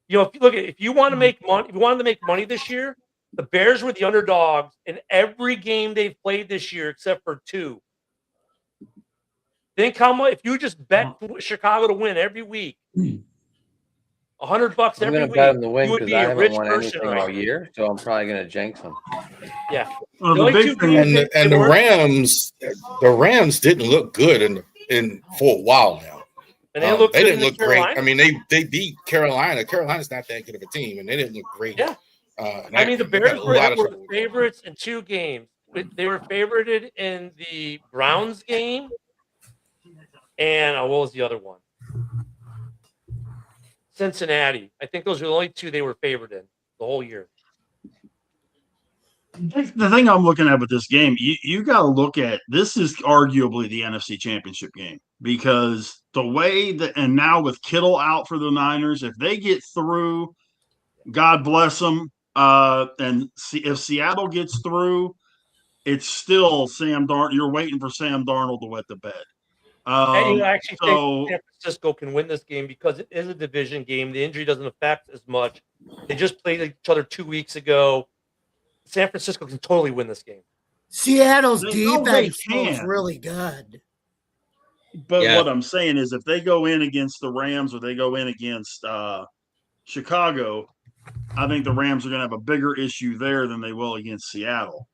You know, if you look at if you want to make money, if you wanted to make money this year, the Bears were the underdogs in every game they've played this year except for 2. Think how much if you just bet Chicago to win every week, $100 I'm every gonna week, bet him to win you would because be I a haven't rich won person anything all right now. year, so I'm probably gonna jinx him. Yeah. Well, The the only big 2 thing games is And they the weren't, Rams didn't look good in for a while now. and they look They good didn't in look great. Carolina. I mean, they beat Carolina. Carolina's not that good of a team, and they didn't look great. Yeah. And I mean, the they got Bears a were lot of the trouble with that. favorites in 2 games. They were favorited in the Browns game, and what was the other one? Cincinnati. I think those were the only 2 they were favored in the whole year. the thing I'm looking at with this game. You got to look at this is arguably the NFC Championship game because the way that and now with Kittle out for the Niners, if they get through, God bless them. And if Seattle gets through, it's still Sam Darnold. You're waiting for Sam Darnold to wet the bed. And you actually think So San Francisco can win this game because it is a division game. The injury doesn't affect as much. They just played each other 2 weeks ago. San Francisco can totally win this game. Seattle's They defense can. is really good. But Yeah. what I'm saying is, if they go in against the Rams or they go in against Chicago, I think the Rams are going to have a bigger issue there than they will against Seattle.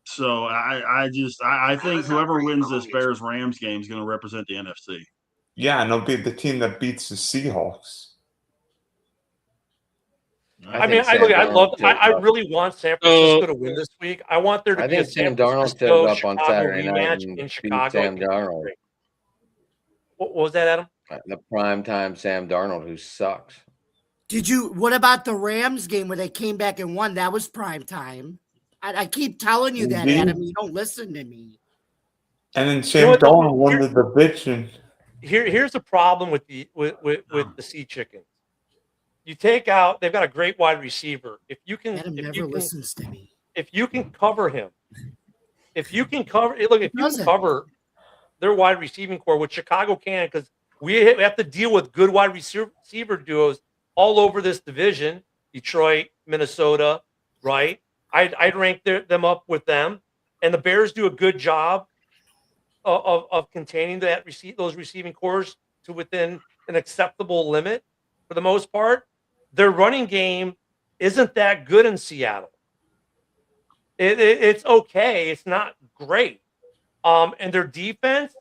So I think whoever wins this Bears Rams game is going to represent the NFC. Yeah, and it'll be the team that beats the Seahawks. I mean, I really want San Francisco to win this week. I want there to I be a think San Sam Darnold Francisco shows up on Chicago Saturday night rematch and in beats Chicago. Sam Darnold. What was that, Adam? The primetime Sam Darnold, who sucks. What about the Rams game where they came back and won? That was prime time. I keep telling you that, Indeed. Adam. You don't listen to me. And then Sam Darnold won the division. Here's the problem with the Sea Chickens. You take out, they've got a great wide receiver. Adam never listens to me. If you can cover him, if you can cover their wide receiving core, which Chicago can, because we have to deal with good wide receiver duos all over this division. Detroit, Minnesota, right? I'd rank them up with them, and the Bears do a good job of containing those receiving cores to within an acceptable limit for the most part. Their running game isn't that good in Seattle. It's okay. It's not great. And their defense,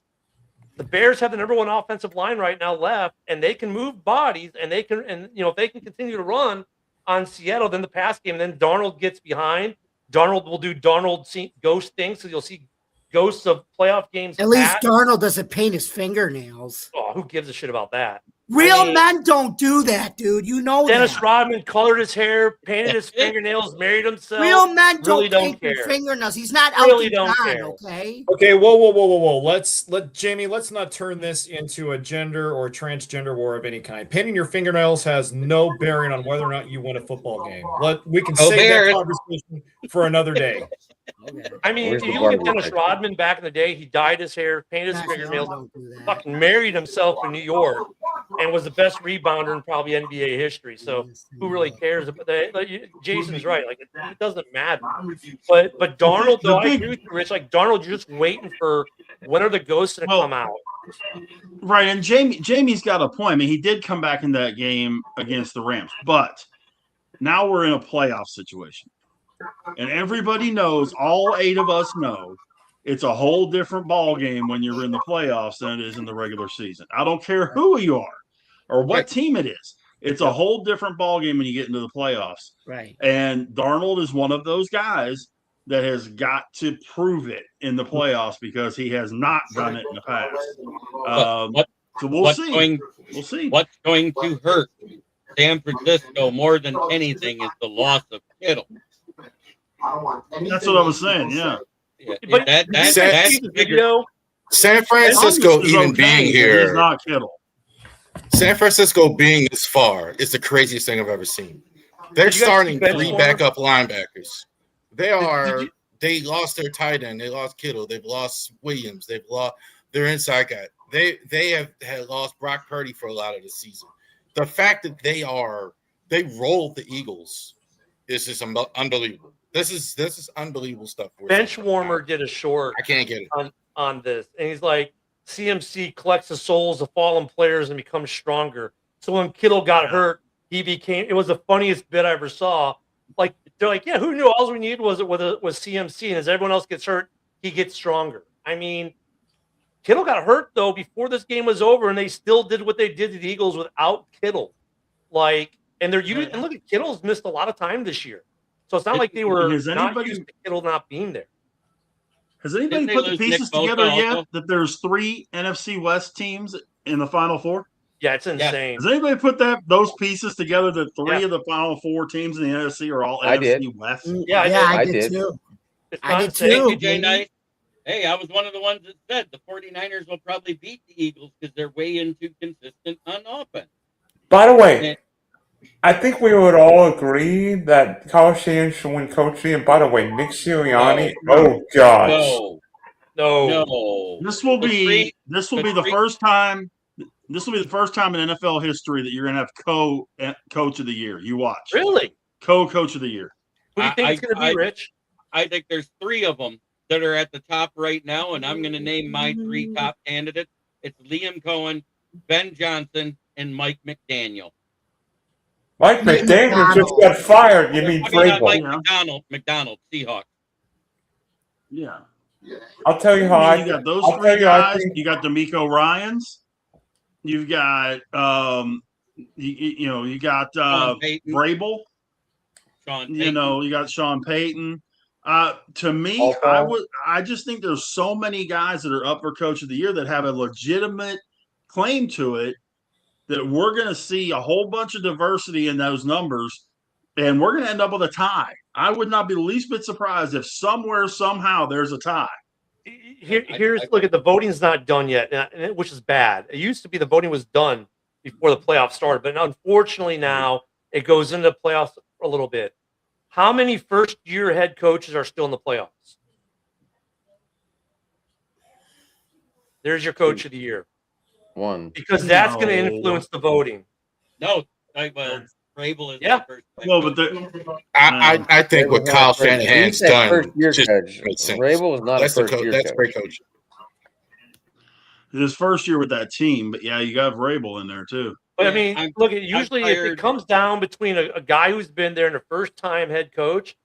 the Bears have the number 1 offensive line right now left, and they can move bodies, and if they can continue to run on Seattle, then the pass game, then Darnold gets behind. Darnold will do ghost things, so you'll see ghosts of playoff games. At least Darnold doesn't paint his fingernails. Oh, who gives a shit about that? Real men don't do that, dude. You know Dennis that. Rodman colored his hair, painted his fingernails, married himself. Real men really don't paint care. their fingernails. He's not Really Elton don't John, care. okay? Okay, whoa. Let's not turn this into a gender or transgender war of any kind. Painting your fingernails has no bearing on whether or not you win a football game. We can save that conversation for another day. I mean, if you look at Dennis Rodman back in the day, he dyed his hair, painted his fingernails, fucking married himself in New York, and was the best rebounder in probably NBA history. So who really cares about that? Jason's right. Like it doesn't matter. But Darnold, though, I agree with you, Rich. Like Darnold, you're just waiting for when are the ghosts to come out. Right, and Jamie's got a point. I mean, he did come back in that game against the Rams, but now we're in a playoff situation. And everybody knows, all 8 of us know, it's a whole different ball game when you're in the playoffs than it is in the regular season. I don't care who you are or what team it is. It's a whole different ball game when you get into the playoffs. Right. And Darnold is one of those guys that has got to prove it in the playoffs because he has not done it in the past. So we'll see. We'll see. What's going to hurt San Francisco more than anything is the loss of Kittle. That's what I was saying. Yeah. But That's the video. San Francisco is even okay, being but here. he's not Kittle. San Francisco being this far is the craziest thing I've ever seen. They're starting 3 backup linebackers. They lost their tight end. They lost Kittle. They've lost Williams. They've lost their inside guy. They had lost Brock Purdy for a lot of the season. The fact that they rolled the Eagles is just unbelievable. This is unbelievable stuff. Benchwarmer did a short. I can't get it on this, and he's like, CMC collects the souls of fallen players and becomes stronger. So when Kittle got hurt, it was the funniest bit I ever saw. Like, they're like, yeah, who knew all we needed was CMC, and as everyone else gets hurt, he gets stronger. I mean, Kittle got hurt though before this game was over, and they still did what they did to the Eagles without Kittle. Like, and and look at Kittle's missed a lot of time this year, so it's not like they were not used to Kittle not being there. Has anybody put the pieces together yet that there's 3 NFC West teams in the Final Four? Yeah, it's insane. Has anybody put those pieces together that 3 of the Final 4 teams in the NFC are all NFC West? Yeah, I did too. I did too. Thank you, Jay Knight. Hey, I was one of the ones that said the 49ers will probably beat the Eagles because they're way too consistent on offense. By the way, I think we would all agree that Kyle Shanahan should win coaching. And by the way, Nick Sirianni, oh gosh, no. This will be the first time. This will be the first time in NFL history that you're going to have coach of the year. You watch. Really? Coach of the year. Who do you think it's going to be, Rich? I think there's 3 of them that are at the top right now, and I'm going to name my 3 top candidates. It's Liam Cohen, Ben Johnson, and Mike McDaniel. Mike McDaniel just got fired. You mean Mike McDonald, Seahawks. Yeah. I'll tell you how you got those 3 guys. You got DeMeco Ryans. You've got you got Vrabel. You got Sean Payton. To me, I just think there's so many guys that are up for coach of the year that have a legitimate claim to it that we're going to see a whole bunch of diversity in those numbers, and we're going to end up with a tie. I would not be the least bit surprised if somewhere, somehow, there's a tie. Look at the voting's not done yet, which is bad. It used to be the voting was done before the playoffs started, but unfortunately now it goes into the playoffs a little bit. How many first-year head coaches are still in the playoffs? There's your coach of the year. 1. Because that's going to influence the voting. No, Vrabel is the first. Well, but I think what Kyle Shanahan's done just makes sense. Vrabel was not That's a first-year That's coach. great coaching. His first year with that team, but yeah, you got Vrabel in there too. But I mean, look, usually if it comes down between a guy who's been there and a first-time head coach,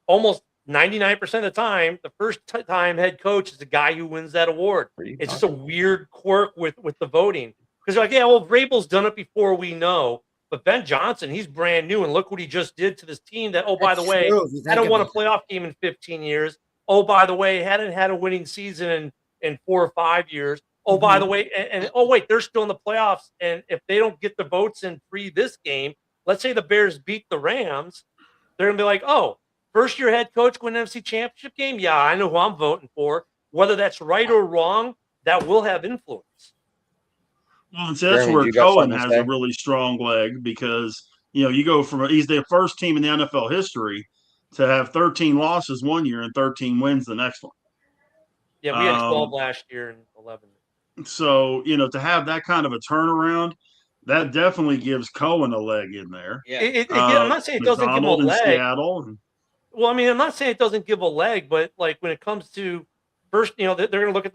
almost 99% of the time, the first-time head coach is the guy who wins that award. It's just a weird quirk with the voting. Because you're like, yeah, well, Vrabel's done it before, we know. But Ben Johnson, he's brand new, and look what he just did to this team that, by the way, hadn't won a playoff game in 15 years. Oh, by the way, hadn't had a winning season in 4 or 5 years. Oh, by the way, and wait, they're still in the playoffs. And if they don't get the votes in pre this game, let's say the Bears beat the Rams, they're going to be like, oh, first-year head coach win an NFC championship game? Yeah, I know who I'm voting for. Whether that's right or wrong, that will have influence. Well, and so that's where Cohen has a really strong leg because, you go from he's the first team in the NFL history to have 13 losses one year and 13 wins the next one. Yeah, we had 12 last year and 11. So, to have that kind of a turnaround, that definitely gives Cohen a leg in there. Yeah. I'm not saying it doesn't give him a leg. Seattle. Well, I mean, I'm not saying it doesn't give a leg, but like when it comes to first, they're going to look at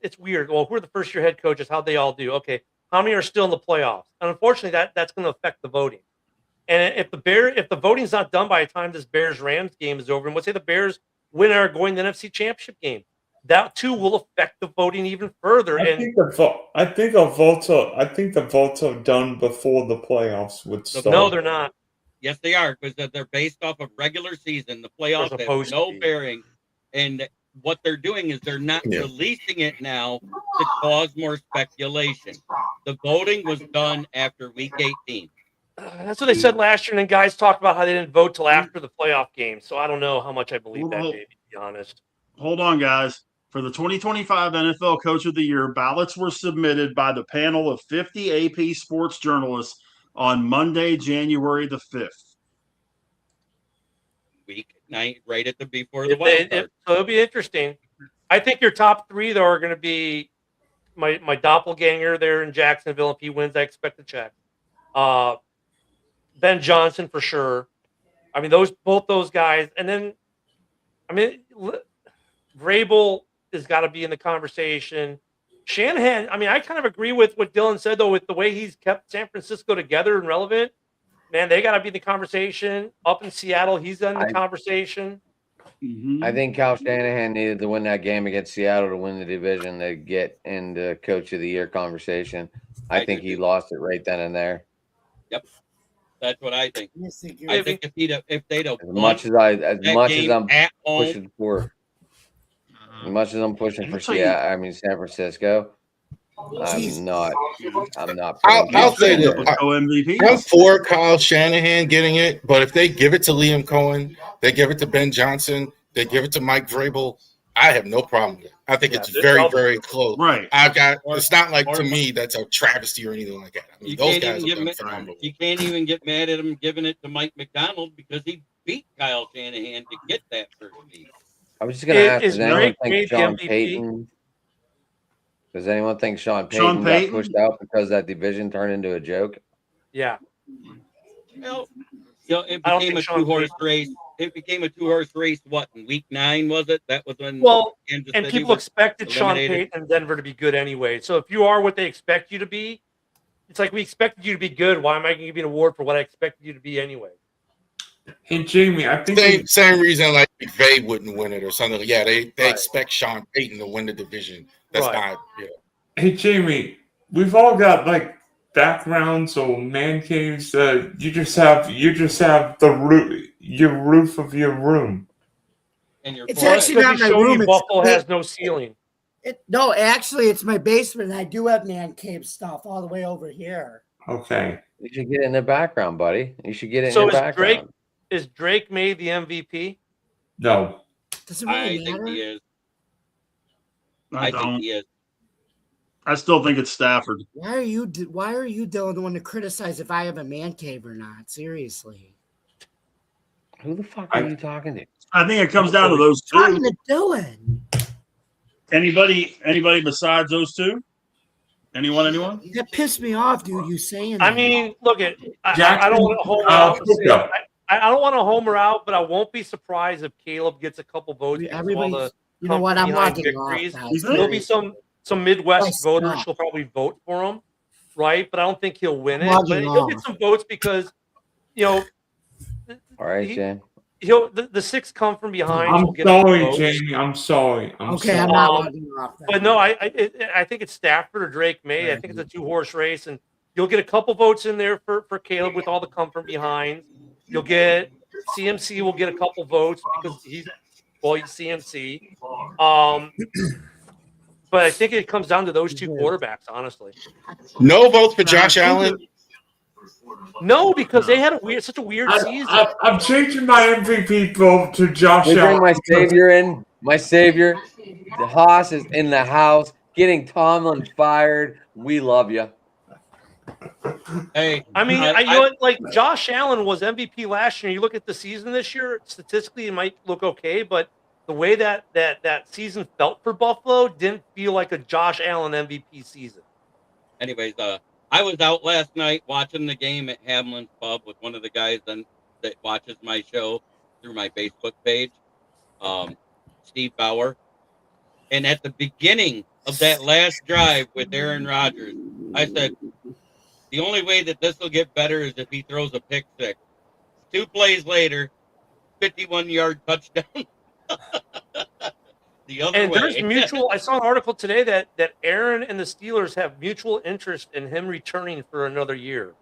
it's weird. Well, who are the first-year head coaches? How'd they all do? Okay, how many are still in the playoffs? And unfortunately, that's going to affect the voting. And if the voting's not done by the time this Bears-Rams game is over, and let's say the Bears win or are going to the NFC Championship game, that too will affect the voting even further. I think the votes are done before the playoffs would start. No, they're not. Yes, they are, because they're based off of regular season. The playoffs have supposed to no be. bearing. And what they're doing is they're not releasing it now to cause more speculation. The voting was done after week 18. That's what they said last year, and then guys talked about how they didn't vote till after the playoff game. So I don't know how much I believe that, baby, to be honest. Hold on, guys. For the 2025 NFL Coach of the Year, ballots were submitted by the panel of 50 AP sports journalists on Monday, January the 5th. Week 9, right at the before the wild card. So it'll be interesting. I think your top three, though, are going to be my doppelganger there in Jacksonville. If he wins, I expect a check. Ben Johnson for sure. I mean, both those guys. And then, I mean, Vrabel has got to be in the conversation. Shanahan, I mean, I kind of agree with what Dylan said, though, with the way he's kept San Francisco together and relevant. Man, they got to be in the conversation. Up in Seattle, he's in the conversation. I think Kyle Shanahan needed to win that game against Seattle to win the division to get in the Coach of the Year conversation. I think he lost it right then and there. Yep, that's what I think. I think if they'd have as much as I'm pushing for, as much as I'm pushing for Seattle, I mean San Francisco. I'm not. I'll say that I'm for Kyle Shanahan getting it, but if they give it to Liam Cohen, they give it to Ben Johnson, they give it to Mike Vrabel, I have no problem with it. I think it's very, very close. Right. It's not like to me that's a travesty or anything like that. I mean, those guys have done phenomenal. You can't even get mad at him giving it to Mike McDonald because he beat Kyle Shanahan to get that first beat. I was just going to ask, does anyone think Sean Payton? Does anyone think Sean Payton got pushed out because that division turned into a joke? Yeah. Well, it became a two-horse race. It became a two-horse race. What, in week 9 was it? That was when. Well, and people expected Sean Payton and Denver to be good anyway. So if you are what they expect you to be, it's like we expected you to be good. Why am I going to give you an award for what I expected you to be anyway? Hey Jamie, I think same reason like McVay wouldn't win it or something. Yeah, they expect Sean Payton to win the division. That's not. Yeah. Hey Jamie, we've all got like backgrounds or man caves. You just have the roof of your room. And your it's actually not my room. Buffalo has no ceiling. No, actually, it's my basement. I do have man cave stuff all the way over here. Okay. You should get it in the background, buddy. You should get it in the background. Is Drake made the MVP? No. Does it really matter? Think he is. I think he is. I still think it's Stafford. Why are you Dylan the one to criticize if I have a man cave or not? Seriously. Who the fuck are you talking to? I think it comes down to those two. I'm talking to Dylan. Anybody besides those two? Anyone? That pissed me off, dude. You saying that. I mean, look at I don't want to homer out. I don't want to homer out, but I won't be surprised if Caleb gets a couple votes. Everybody, you know what? I'm walking victories. off. There'll be some Midwest voters who'll probably vote for him, right? But I don't think he'll win it. But he'll get some votes because, all right, Shane. The 6 come from behind. I'm sorry, Jamie. I'm sorry. I'm not logging off. But no, I think it's Stafford or Drake May. I think it's a 2-horse race, and you'll get a couple votes in there for Caleb with all the come from behind. You'll get CMC will get a couple votes because he's CMC. But I think it comes down to those 2 quarterbacks, honestly. No votes for Josh Allen. No, because they had such a weird season. I'm changing my MVP vote to Josh Allen. Bring my savior in. My savior. The Haas is in the house. Getting Tomlin fired. We love you. Hey, I mean, like Josh Allen was MVP last year. You look at the season this year. Statistically, it might look okay, but the way that season felt for Buffalo didn't feel like a Josh Allen MVP season. Anyways, I was out last night watching the game at Hamlin's Pub with one of the guys that watches my show through my Facebook page, Steve Bauer. And at the beginning of that last drive with Aaron Rodgers, I said, the only way that this will get better is if he throws a pick six. 2 plays later, 51-yard touchdown. The other and way. There's mutual. I saw an article today that Aaron and the Steelers have mutual interest in him returning for another year.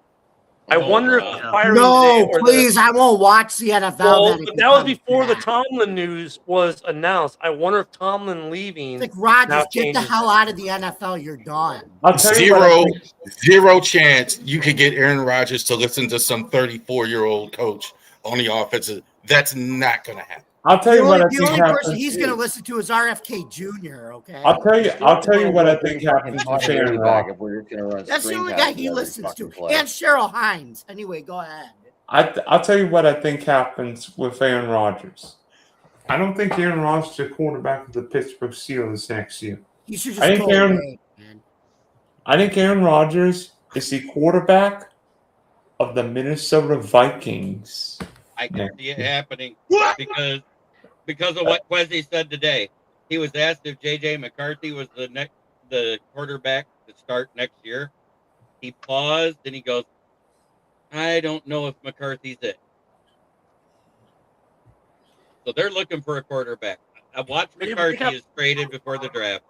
I wonder if wow. the firing No, today or please, I won't watch the NFL. well, then if but it that was comes before the back. Tomlin news was announced. I wonder if Tomlin leaving It's like Rodgers, now get the changes. hell out of the NFL. You're done. I'll tell you what I think. Zero chance you could get Aaron Rodgers to listen to some 34-year-old coach on the offensive. That's not going to happen. I'll tell you what I The think only person happens. he's going to listen to is RFK Jr. Okay, I'll tell you what I think happens with Aaron Rodgers. If we're just gonna run that's the screen only guy passes he every listens to, fucking play. and Cheryl Hines. Anyway, go ahead. I'll tell you what I think happens with Aaron Rodgers. I don't think Aaron Rodgers is the quarterback of the Pittsburgh Steelers next year. You should I just think go Aaron- away, man. I think Aaron Rodgers is the quarterback of the Minnesota Vikings. I can see it happening because of what Quezzy said today. He was asked if J.J. McCarthy was the quarterback to start next year. He paused and he goes, I don't know if McCarthy's it. So they're looking for a quarterback. I watched Yeah, but they McCarthy got- is traded before the draft.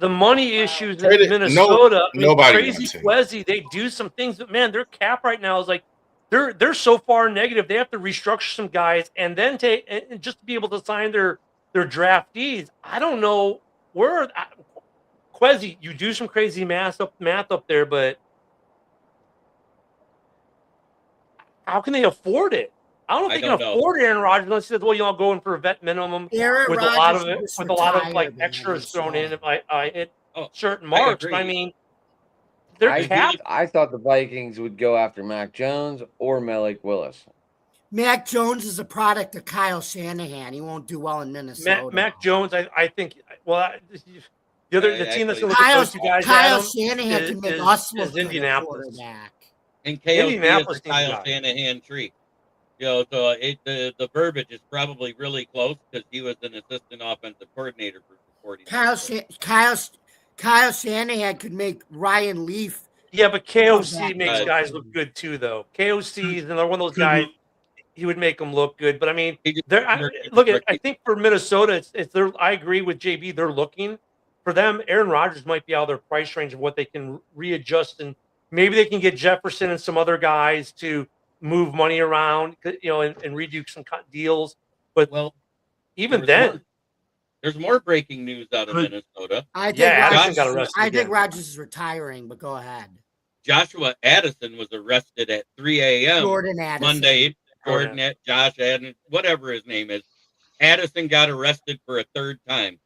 The money issues in Traded- Minnesota. nobody Crazy wants him. Quezzy, they do some things, but man, their cap right now is like they're so far negative. They have to restructure some guys and then take and just to be able to sign their draftees. I don't know where Quezzy, you do some crazy math up there, but how can they afford it? I don't know if I they can don't know. afford Aaron Rodgers unless he says, well, you're going for a vet minimum Aaron with Rodgers a lot of should it, just with a lot of retire, like man. extras It's thrown in sad. at Oh, certain I marks. agree. I mean, their I cap. thought the Vikings would go after Mac Jones or Malik Willis. Mac Jones is a product of Kyle Shanahan. He won't do well in Minnesota. Mac Jones, I think. Well, the team that's going to look at Kyle, those two guys, Kyle Adam, Shanahan can make is us look good at Indianapolis. quarterback. And KOC is Indianapolis the needs a Kyle guy. Shanahan tree. You know, so the verbiage is probably really close because he was an assistant offensive coordinator for 40 years. Kyle Shanahan could make Ryan Leaf. Yeah, but KOC back. makes Right. guys look good too, though. KOC is another one of those guys. He would make them look good, but I mean, He just- look at. I think for Minnesota, it's. I agree with JB. They're looking for them. Aaron Rodgers might be out of their price range of what they can readjust, and maybe they can get Jefferson and some other guys to move money around, and redo some deals. But Well, even there's then, there's more breaking news out of Minnesota. I think Yeah, Addison Rodgers, got arrested I think again. Rodgers is retiring, but go ahead. Joshua Addison was arrested at 3 a.m. Jordan Addison. Monday. Jordan. Josh Addison, whatever his name is. Addison got arrested for a third time.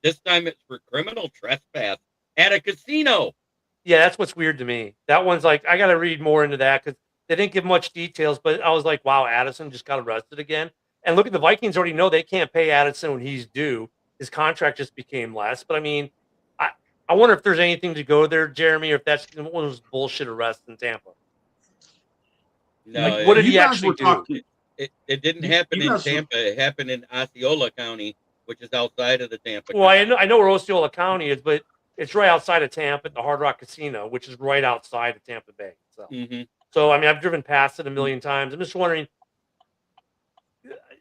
This time it's for criminal trespass at a casino. yeah, that's what's weird to me. That one's like I got to read more into that because they didn't give much details. But I was like, wow, Addison just got arrested again. And look at the Vikings already know they can't pay Addison when he's due. His contract just became less. But I mean, I wonder if there's anything to go there, Jeremy, or if that's one of those bullshit arrests in Tampa. No, Like, what did You he guys actually were do? talking. it didn't happen You in guys were- Tampa. It happened in Osceola County, which is outside of the Tampa. Well, County. I know where Osceola County is, but it's right outside of Tampa at the Hard Rock Casino, which is right outside of Tampa Bay. Mhm. So I mean, I've driven past it a million times. I'm just wondering.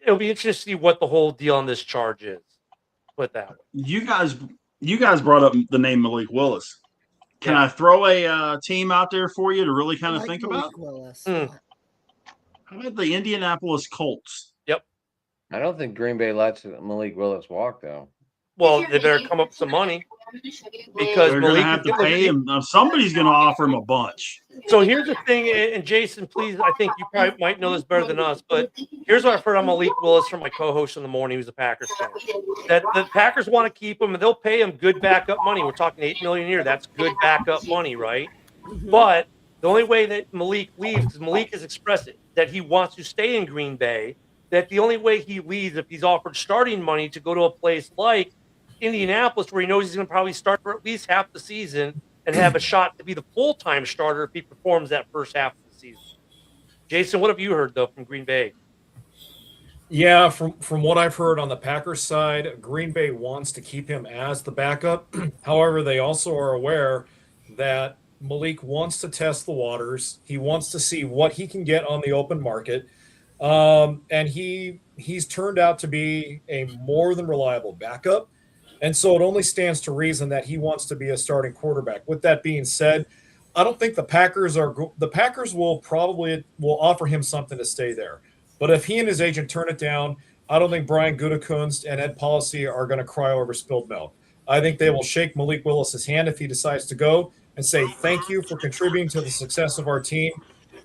It'll be interesting to see what the whole deal on this charge is. Put that way. You guys brought up the name Malik Willis. Can I throw a team out there for you to really kind of I like think Malik about? Willis. How about the Indianapolis Colts? I don't think Green Bay lets Malik Willis walk though. Well, they better come up with some money because They're going to Malik have to pay him. Somebody's going to offer him a bunch. So here's the thing, and Jason, please, I think you probably might know this better than us, but here's what I've heard on Malik Willis from my co-host in the morning, who's a Packers fan. That the Packers want to keep him, and they'll pay him good backup money. We're talking $8 million a year. That's good backup money, right? But the only way that Malik leaves, because Malik has expressed it, that he wants to stay in Green Bay, that the only way he leaves if he's offered starting money to go to a place like Indianapolis, where he knows he's going to probably start for at least half the season and have a shot to be the full-time starter if he performs that first half of the season. Jason, what have you heard, though, from Green Bay? Yeah, from what I've heard on the Packers side, Green Bay wants to keep him as the backup. However, they also are aware that Malik wants to test the waters. He wants to see what he can get on the open market. And he's turned out to be a more than reliable backup. And so it only stands to reason that he wants to be a starting quarterback. With that being said, don't think the Packers will offer him something to stay there. But if he and his agent turn it down, I don't think Brian Gutekunst and Ed Policy are going to cry over spilled milk. I think they will shake Malik Willis's hand if he decides to go and say thank you for contributing to the success of our team.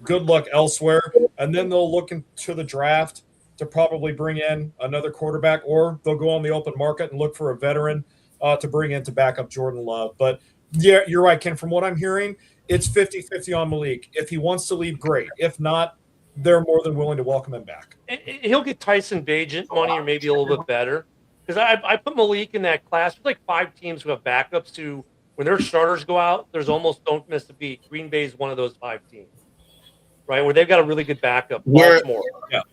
Good luck elsewhere. And then they'll look into the draft to probably bring in another quarterback, or they'll go on the open market and look for a veteran to bring in to back up Jordan Love. But yeah, you're right, Ken. From what I'm hearing, it's 50-50 on Malik. If he wants to leave, great. If not, they're more than willing to welcome him back. He'll get Tyson Bagent money or maybe a little bit better. Because I put Malik in that class. There's like 5 teams who have backups who, when their starters go out, there's almost don't miss a beat. Green Bay is one of those 5 teams, right? Where they've got a really good backup. Baltimore,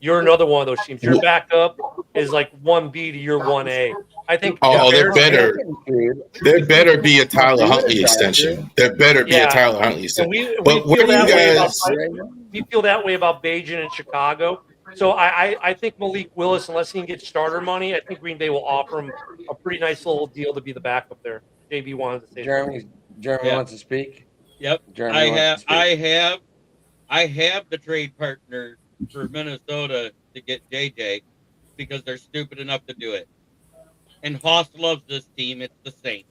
you're another one of those teams. Your backup is like 1B to your 1A. I think. Oh, there better be a Tyler Huntley extension. There better be a Tyler Huntley extension. We feel that way about Bagent in Chicago. So I think Malik Willis, unless he can get starter money, I think Green Bay will offer him a pretty nice little deal to be the backup there. JB wanted to say Jeremy wants to speak. Yep. I have the trade partner for Minnesota to get JJ because they're stupid enough to do it. And Haas loves this team. It's the Saints.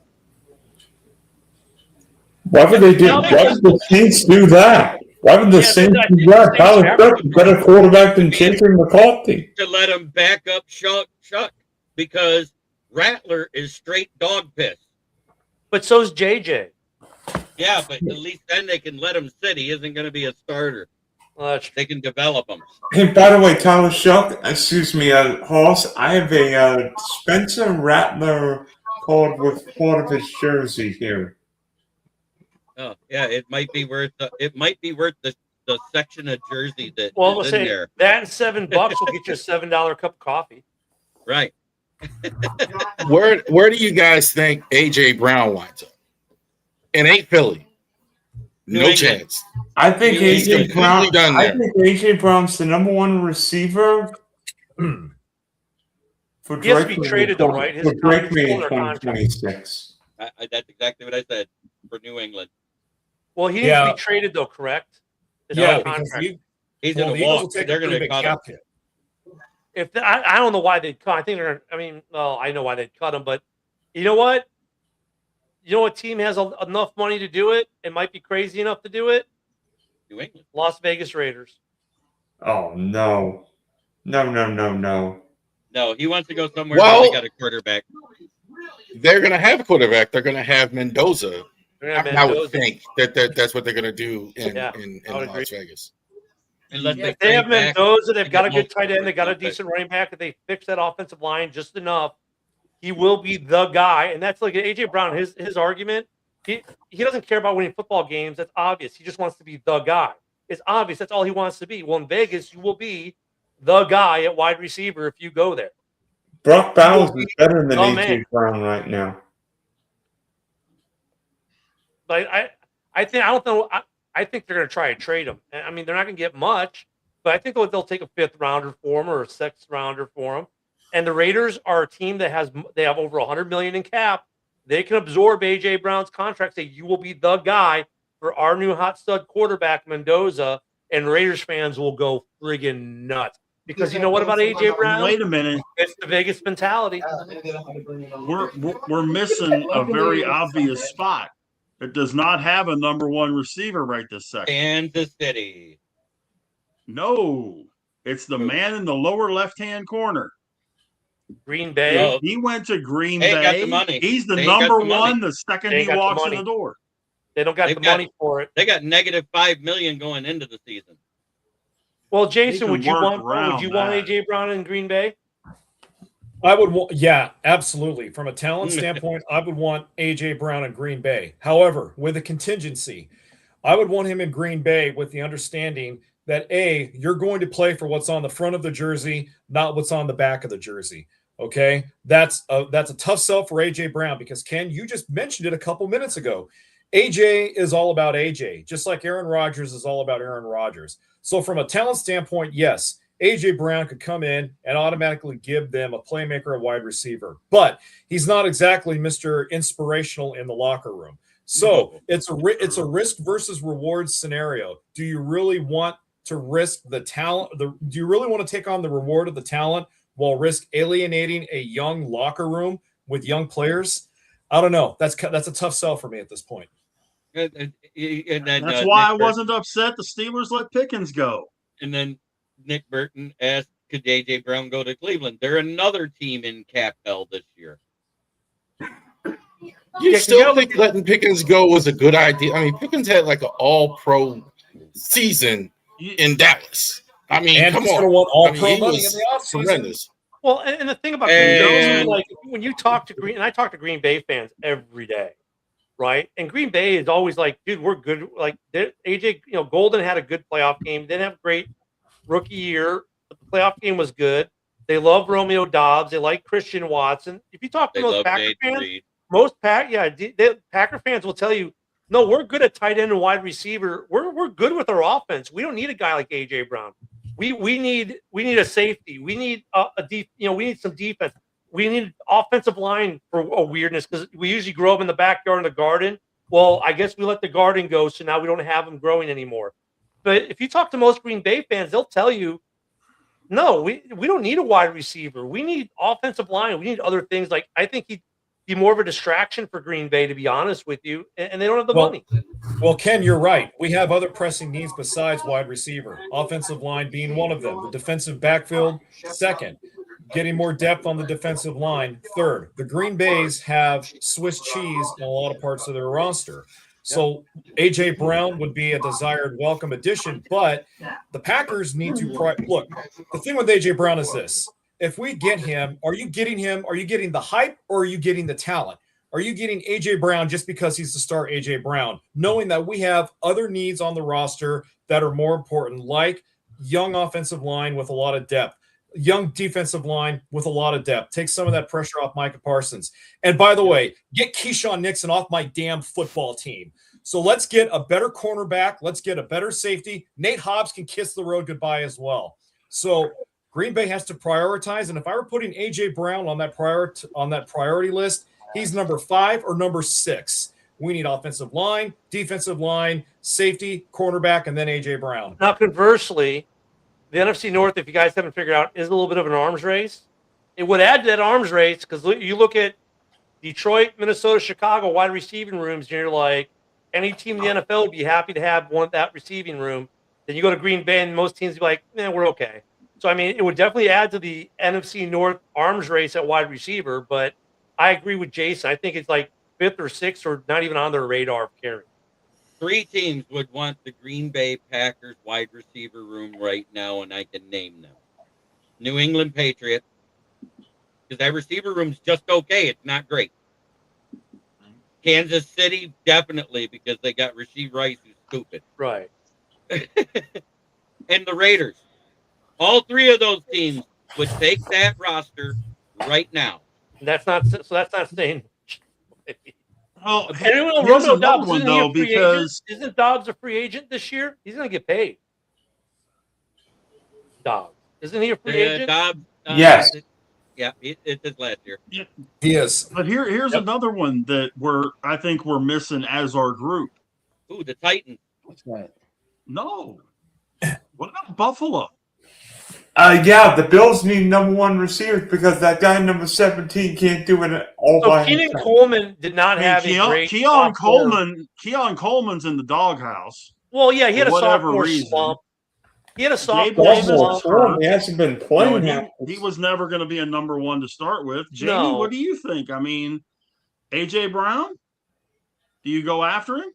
Why would the Saints do that? Why would the Saints do that? Tyler Shuck is better quarterback than Jason McCarthy. To let him back up Shuck because Rattler is straight dog piss. But so's JJ. Yeah, but at least then they can let him sit. He isn't going to be a starter. They can develop him. Hey, by the way, Tyler Shuck, Hoss, I have a Spencer Rattler card with part of his jersey here. Oh, yeah, it might be worth the section of jersey that we'll is say in there. That and $7 will get you a $7 cup of coffee. Right. Where do you guys think AJ Brown winds up? It ain't Philly. No chance. I think AJ Brown's the number 1 receiver for Drake. He has to be traded though, right? For Drake May in 2026. That's exactly what I said for New England. Well, he needs to be traded though, correct? He's in a walk. They're going to cut him. I don't know why they'd cut. I think I know why they'd cut him, but you know what? You know what team has enough money to do it? It might be crazy enough to do it. New England. Las Vegas Raiders. Oh no. No, he wants to go somewhere where they got a quarterback. They're going to have a quarterback. They're going to have Mendoza. I would think that's what they're going to do in Las Vegas. If they have Mendoza, they've got a good tight end, they got a decent running back. If they fix that offensive line just enough, he will be the guy. And that's like AJ Brown, his argument. He doesn't care about winning football games. That's obvious. He just wants to be the guy. It's obvious. That's all he wants to be. Well, in Vegas, you will be the guy at wide receiver if you go there. Brock Bowers is better than AJ Brown right now. But I think they're going to try to trade him. I mean, they're not going to get much, but I think they'll take a 5th rounder for him or a 6th rounder for him. And the Raiders are a team that have over $100 million in cap. They can absorb AJ Brown's contract. Say you will be the guy for our new hot stud quarterback Mendoza, and Raiders fans will go friggin' nuts because you know what about AJ Brown? Wait a minute, it's the Vegas mentality. We're missing a very obvious spot. It does not have a number 1 receiver right this second. Kansas City. No, it's the man in the lower left-hand corner. Green Bay. He went to Green Bay. Got the money. He's the number 1 the second he walks in the door. They don't got the money for it. They got negative $5 million going into the season. Well, Jason, would you want AJ Brown in Green Bay? I would want, absolutely. From a talent standpoint, I would want AJ Brown in Green Bay. However, with a contingency, I would want him in Green Bay with the understanding that you're going to play for what's on the front of the jersey, not what's on the back of the jersey. Okay, that's a tough sell for AJ Brown because Ken, you just mentioned it a couple minutes ago. AJ is all about AJ, just like Aaron Rodgers is all about Aaron Rodgers. So from a talent standpoint, yes, AJ Brown could come in and automatically give them a playmaker, a wide receiver, but he's not exactly Mr. Inspirational in the locker room. So it's a risk versus reward scenario. Do you really want to risk the talent? Do you really want to take on the reward of the talent while risk alienating a young locker room with young players? I don't know. That's a tough sell for me at this point. And then, That's why I Nick wasn't upset the Steelers let Pickens go. And then Nick Burton asked, could A.J. Brown go to Cleveland? They're another team in cap hell this year. You still think letting Pickens go was a good idea? I mean, Pickens had like an all-pro season in Dallas. I mean, And come he's on. going to want all I mean, pro he money in was the offseason. horrendous. Well, and the thing about Green Bay is, And- like, when you talk to Green, and I talk to Green Bay fans every day, right? And Green Bay is always like, dude, we're good. Like, AJ, Golden had a good playoff game. Didn't have a great rookie year, but the playoff game was good. They love Romeo Dobbs. They like Christian Watson. If you talk to They most love Packer Jade fans, Reed. Packer fans will tell you, no, we're good at tight end and wide receiver. We're good with our offense. We don't need a guy like AJ Brown. We need a safety. We need we need some defense. We need offensive line for a weirdness because we usually grow them in the backyard in the garden. Well, I guess we let the garden go, so now we don't have them growing anymore. But if you talk to most Green Bay fans, they'll tell you, no, we don't need a wide receiver. We need offensive line. We need other things. Like, I think he'd be more of a distraction for Green Bay, to be honest with you, and they don't have the money. Well, Ken, you're right. We have other pressing needs besides wide receiver. Offensive line being one of them. The defensive backfield, second. Getting more depth on the defensive line, third. The Green Bays have Swiss cheese in a lot of parts of their roster. So A.J. Brown would be a desired welcome addition, but the Packers need to look. The thing with A.J. Brown is this. If we get him, are you getting the hype or are you getting the talent? Are you getting A.J. Brown just because he's the star A.J. Brown, knowing that we have other needs on the roster that are more important, like young offensive line with a lot of depth, young defensive line with a lot of depth. Take some of that pressure off Micah Parsons. And by the way, get Keyshawn Nixon off my damn football team. So let's get a better cornerback. Let's get a better safety. Nate Hobbs can kiss the road goodbye as well. So Green Bay has to prioritize. And if I were putting A.J. Brown on that priority list, he's number 5 or number 6. We need offensive line, defensive line, safety, cornerback, and then A.J. Brown. Now, conversely, the NFC North, if you guys haven't figured out, is a little bit of an arms race. It would add to that arms race because you look at Detroit, Minnesota, Chicago wide receiving rooms, and you're like, any team in the NFL would be happy to have one that receiving room. Then you go to Green Bay, and most teams would be like, we're okay. So, I mean, it would definitely add to the NFC North arms race at wide receiver, but I agree with Jason. I think it's like 5th or 6th or not even on their radar of carry. 3 teams would want the Green Bay Packers wide receiver room right now, and I can name them. New England Patriots, because that receiver room's just okay. It's not great. Kansas City, definitely, because they got Rasheed Rice, who's stupid. Right. And the Raiders. All 3 of those teams would take that roster right now. That's not saying. Oh, Anyone here's Romeo another Dobbs one, isn't he a though, free because agent? Isn't Dobbs a free agent this year? He's going to get paid. Dobbs, isn't he a free agent? Dobbs, Yes. Yeah, it's his last year. He is. But here's another one that I think we're missing as our group. Ooh, the Titans. What's that? No. What about Buffalo? Yeah, the Bills need number 1 receiver because that guy number 17 can't do it all So by Keenan himself. Coleman did not have a great Keon sophomore- Coleman's in the doghouse. Well, yeah, he had a for whatever sophomore reason. slump. He had a Gabe sophomore Davis slump. hurt. He hasn't been You playing. know, he was never going to be a number 1 to start with. Jamie, No. what do you think? I mean, A.J. Brown? Do you go after him?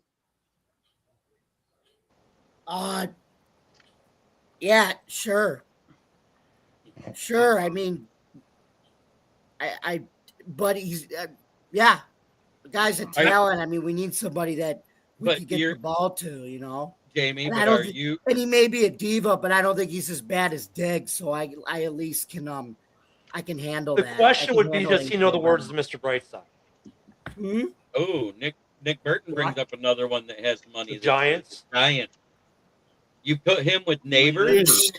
Yeah, sure. Sure. I mean, but he's, yeah, the guy's a talent. I mean, we need somebody that we But can get the ball to, you know. Jamie, And but I don't are think- you? And he may be a diva, but I don't think he's as bad as Diggs. So I at least can I can handle The that. question would be, does he know the words of Mr. Brightside? Hmm? Oh, Nick Burton brings up another one that has money. The Giants. Giants. You put him with Neighbors.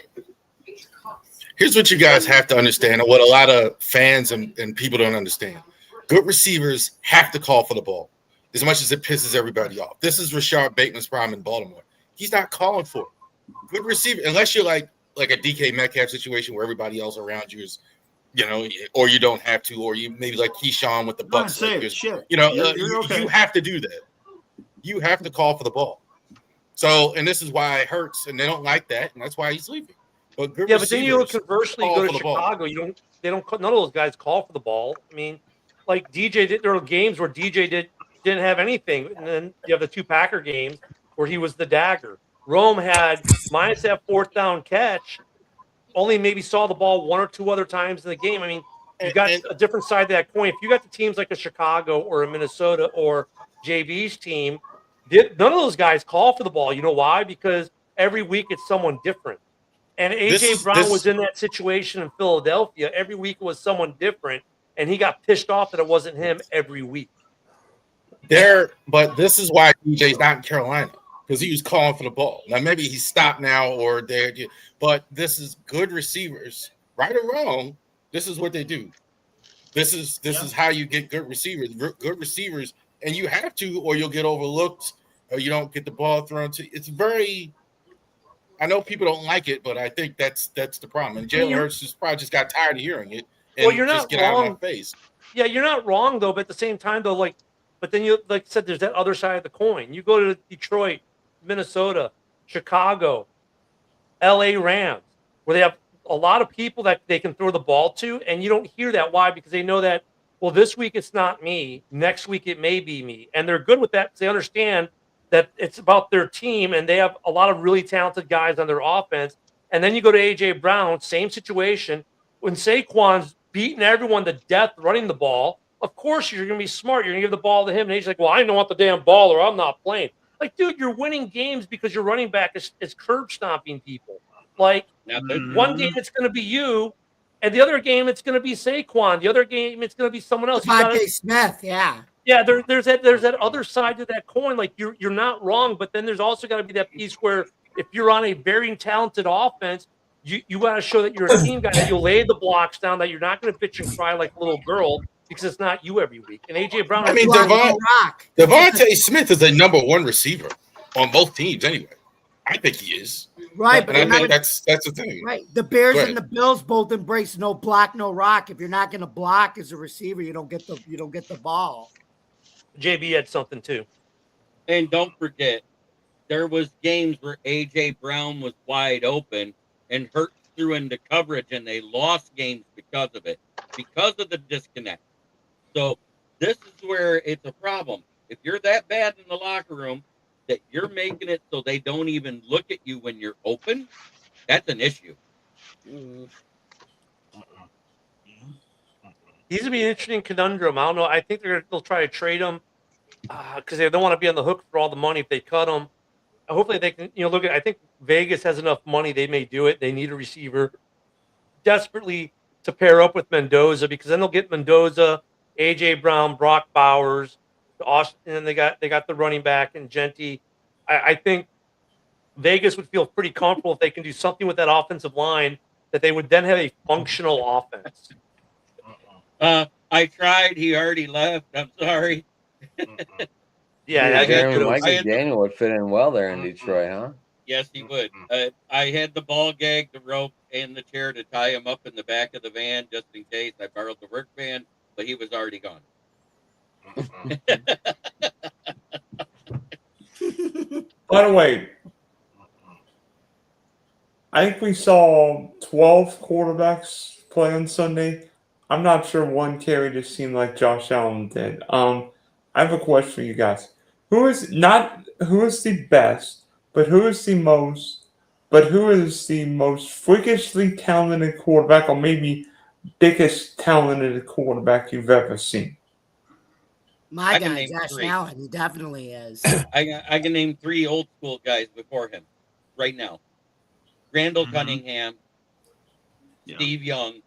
Here's what you guys have to understand, and what a lot of fans and people don't understand. Good receivers have to call for the ball. as much as it pisses everybody off. This is Rashard Bateman's prime in Baltimore. He's not calling for it. Good receiver, unless you're like a DK Metcalf situation where everybody else around you is, or you don't have to, or you maybe like Keyshawn with the Bucks. You have to do that. You have to call for the ball. So, and this is why it hurts, and they don't like that, and that's why he's leaving. But good but then you conversely go to Chicago. None of those guys call for the ball. I mean, like DJ there were games where DJ didn't have anything, and then you have the 2 Packer games where he was the dagger. Rome had minus that 4th down catch, only maybe saw the ball 1 or 2 other times in the game. I mean, you got a different side of that coin. If you got the teams like a Chicago or a Minnesota or JV's team, none of those guys call for the ball. You know why? Because every week it's someone different. And A.J. Brown was in that situation in Philadelphia. Every week it was someone different, and he got pissed off that it wasn't him every week. But this is why DJ's not in Carolina, because he was calling for the ball. Now, maybe he's stopped now or there, but this is good receivers, right or wrong. This is what they do. This is how you get good receivers. Good receivers, and you have to, or you'll get overlooked, or you don't get the ball thrown to. It's very. I know people don't like it, but I think that's the problem. And Jalen Hurts probably just got tired of hearing it. And you're not get wrong. Out of my face. Yeah, you're not wrong though. But at the same time, though, but then you like I said, there's that other side of the coin. You go to Detroit, Minnesota, Chicago, L.A. Rams, where they have a lot of people that they can throw the ball to, and you don't hear that. Why? Because they know that. Well, this week it's not me. Next week it may be me, and they're good with that because they understand that it's about their team, and they have a lot of really talented guys on their offense. And then you go to A.J. Brown, same situation. When Saquon's beating everyone to death running the ball, of course you're going to be smart. You're going to give the ball to him, and he's like, well, I don't want the damn ball or I'm not playing. Like, dude, you're winning games because your running back is curb stomping people. Like, one game it's going to be you, and the other game it's going to be Saquon. The other game it's going to be someone else. Devontae Smith, yeah. Yeah, there's that other side to that coin. Like you're not wrong, but then there's also got to be that piece where if you're on a very talented offense, you got to show that you're a team guy, that you'll lay the blocks down, that you're not going to bitch and cry like a little girl because it's not you every week. And A.J. Brown, Devontae Smith is a number 1 receiver on both teams anyway. I think he is. Right, but I think that's the thing. Right. The Bears and the Bills both embrace no block, no rock. If you're not going to block as a receiver, you don't get the ball. JB had something too. And don't forget, there was games where A.J. Brown was wide open and Hurts threw into coverage, and they lost games because of it, because of the disconnect. So this is where it's a problem. If you're that bad in the locker room that you're making it so they don't even look at you when you're open, that's an issue. He's going to be an interesting conundrum. I don't know. I think they'll try to trade him because they don't want to be on the hook for all the money if they cut him. Hopefully they can, look at. I think Vegas has enough money; they may do it. They need a receiver desperately to pair up with Mendoza because then they'll get Mendoza, A.J. Brown, Brock Bowers, Austin, and then they got the running back and Genty. I think Vegas would feel pretty comfortable if they can do something with that offensive line that they would then have a functional offense. I tried. He already left. I'm sorry. Yeah, Daniel would fit in well there in Detroit, huh? Yes, he would. I had the ball gag, the rope, and the chair to tie him up in the back of the van just in case. I borrowed the work van, but he was already gone. By the way, I think we saw 12 quarterbacks play on Sunday. I'm not sure one carry just seemed like Josh Allen did. I have a question for you guys. Who is the best, but who is the most freakishly talented quarterback, or maybe biggest talented quarterback you've ever seen? My guy, Josh Allen, he definitely is. I can name 3 old school guys before him right now. Randall Cunningham, Steve Young,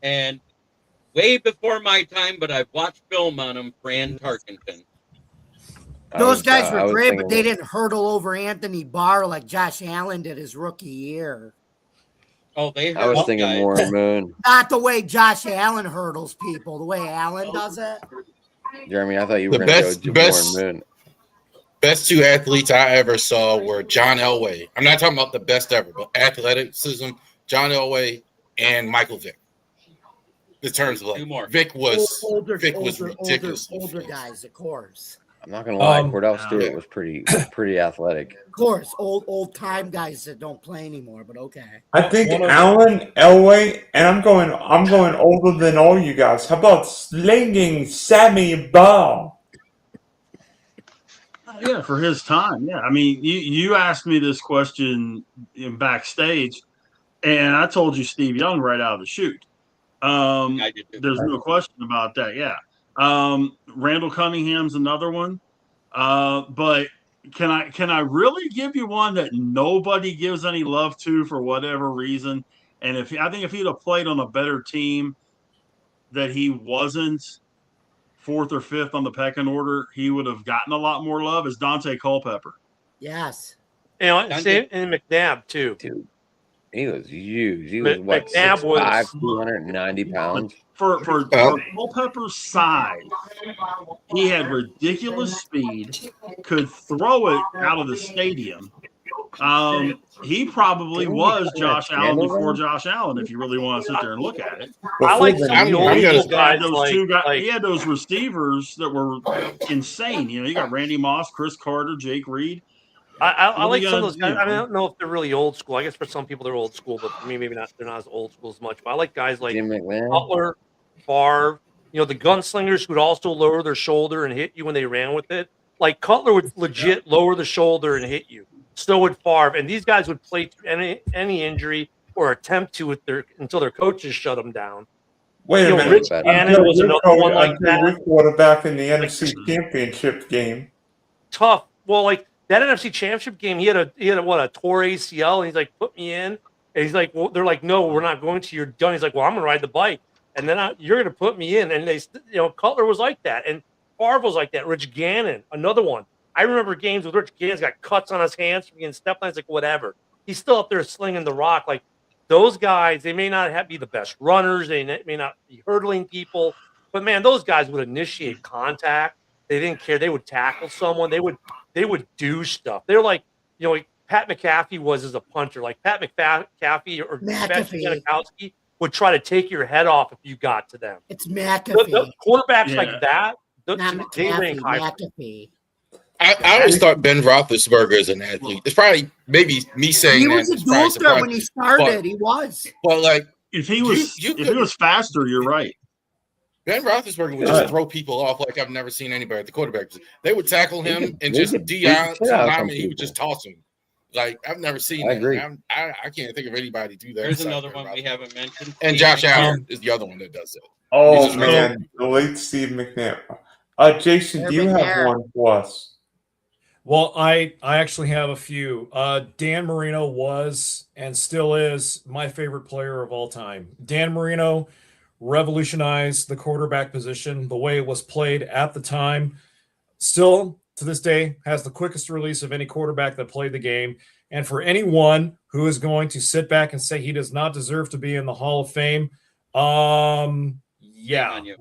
and way before my time, but I've watched film on him, Fran Tarkenton. Those guys were great, but they didn't hurdle over Anthony Barr like Josh Allen did his rookie year. Oh, I was thinking guys. more Moon. Not the way Josh Allen hurdles people, the way Allen does it. Jeremy, I thought you The were going to go best- Warren Moon. Best two athletes I ever saw were John Elway. I'm not talking about the best ever, but athleticism, John Elway and Michael Vick. In terms of like, Two more. Vic was older ridiculous. guys, of course. I'm not going to lie. Cordell yeah. Stewart was pretty athletic. Of course, old time guys that don't play anymore, but okay. I think Allen Elway, and I'm going older than all you guys. How about slinging Sammy Ball? Yeah, for his time. Yeah, I mean, you asked me this question in backstage, and I told you Steve Young right out of the chute. I did too. There's no question about that. Yeah, Randall Cunningham's another one. But can I really give you one that nobody gives any love to for whatever reason? And I think if he'd have played on a better team, that he wasn't fourth or fifth on the pecking order, he would have gotten a lot more love, is Dante Culpepper. Yes. Same in McNabb too. Dude, he was huge. He was what, McNabb 6'5", 290 pounds. For Culpepper's size, he had ridiculous speed, could throw it out of the stadium. He probably was Josh Allen before Josh Allen, if you really want to sit there and look at it. I like some of the old guys. He had those receivers that were insane. You know, you got Randy Moss, Chris Carter, Jake Reed. I like some of those guys. I don't know if they're really old school. I guess for some people they're old school, but for me, maybe not. They're not as old school as much. But I like guys like Cutler, Favre. You know, the gunslingers who'd also lower their shoulder and hit you when they ran with it. Like Cutler would legit lower the shoulder and hit you. So would Favre, and these guys would play through any injury or attempt to until their coaches shut them down. Wait a minute. Rich Gannon was another one like that. Quarterback in the NFC Championship game. Tough. Well, like that NFC Championship game, he had a tore ACL, and he's like, put me in, and he's like, well, they're like, no, we're not going to. You're done. He's like, well, I'm gonna ride the bike, and then you're gonna put me in, and Cutler was like that, and Favre was like that. Rich Gannon, another one. I remember games with Rich Gannon's got cuts on his hands from getting stepped on. It's like, whatever. He's still up there slinging the rock. Like, those guys, they may not be the best runners. They may not be hurdling people. But, man, those guys would initiate contact. They didn't care. They would tackle someone. They would do stuff. They're like, like Pat McAfee was as a punter. Like, Pat McAfee or Janikowski would try to take your head off if you got to them. It's McAfee. The quarterbacks like that, they rank high. McAfee. I always thought Ben Roethlisberger as an athlete. It's probably maybe me saying he was a dual threat when he started. He was. But like, if he was faster, you're right. Ben Roethlisberger would just throw people off like I've never seen anybody at the quarterback. They would tackle him and just he would just toss him. Like I've never seen that. Agree. I can't think of anybody do that. There's another one we haven't mentioned. And Josh Allen is the other one that does it. Oh man, the late Steve McNabb. Jason, do you have one for us? Well, I actually have a few. Dan Marino was and still is my favorite player of all time. Dan Marino revolutionized the quarterback position, the way it was played at the time. Still, to this day, has the quickest release of any quarterback that played the game. And for anyone who is going to sit back and say he does not deserve to be in the Hall of Fame, wrong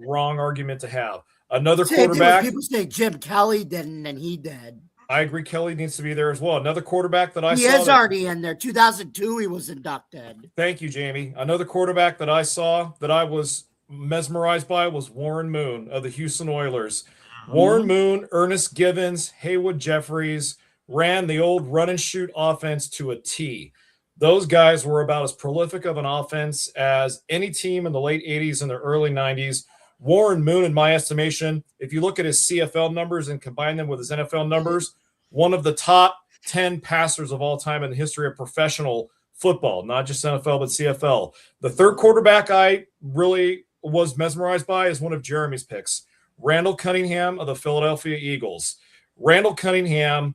argument to have. Another quarterback. People say Jim Kelly didn't, and he did. I agree. Kelly needs to be there as well. Another quarterback that I saw. He is already in there. 2002, he was inducted. Thank you, Jamie. Another quarterback that I saw that I was mesmerized by was Warren Moon of the Houston Oilers. Warren Moon, Ernest Givens, Haywood Jeffries ran the old run and shoot offense to a T. Those guys were about as prolific of an offense as any team in the late 80s and the early 90s. Warren Moon, in my estimation, if you look at his CFL numbers and combine them with his NFL numbers, one of the top 10 passers of all time in the history of professional football, not just NFL, but CFL. The third quarterback I really was mesmerized by is one of Jeremy's picks, Randall Cunningham of the Philadelphia Eagles. Randall Cunningham,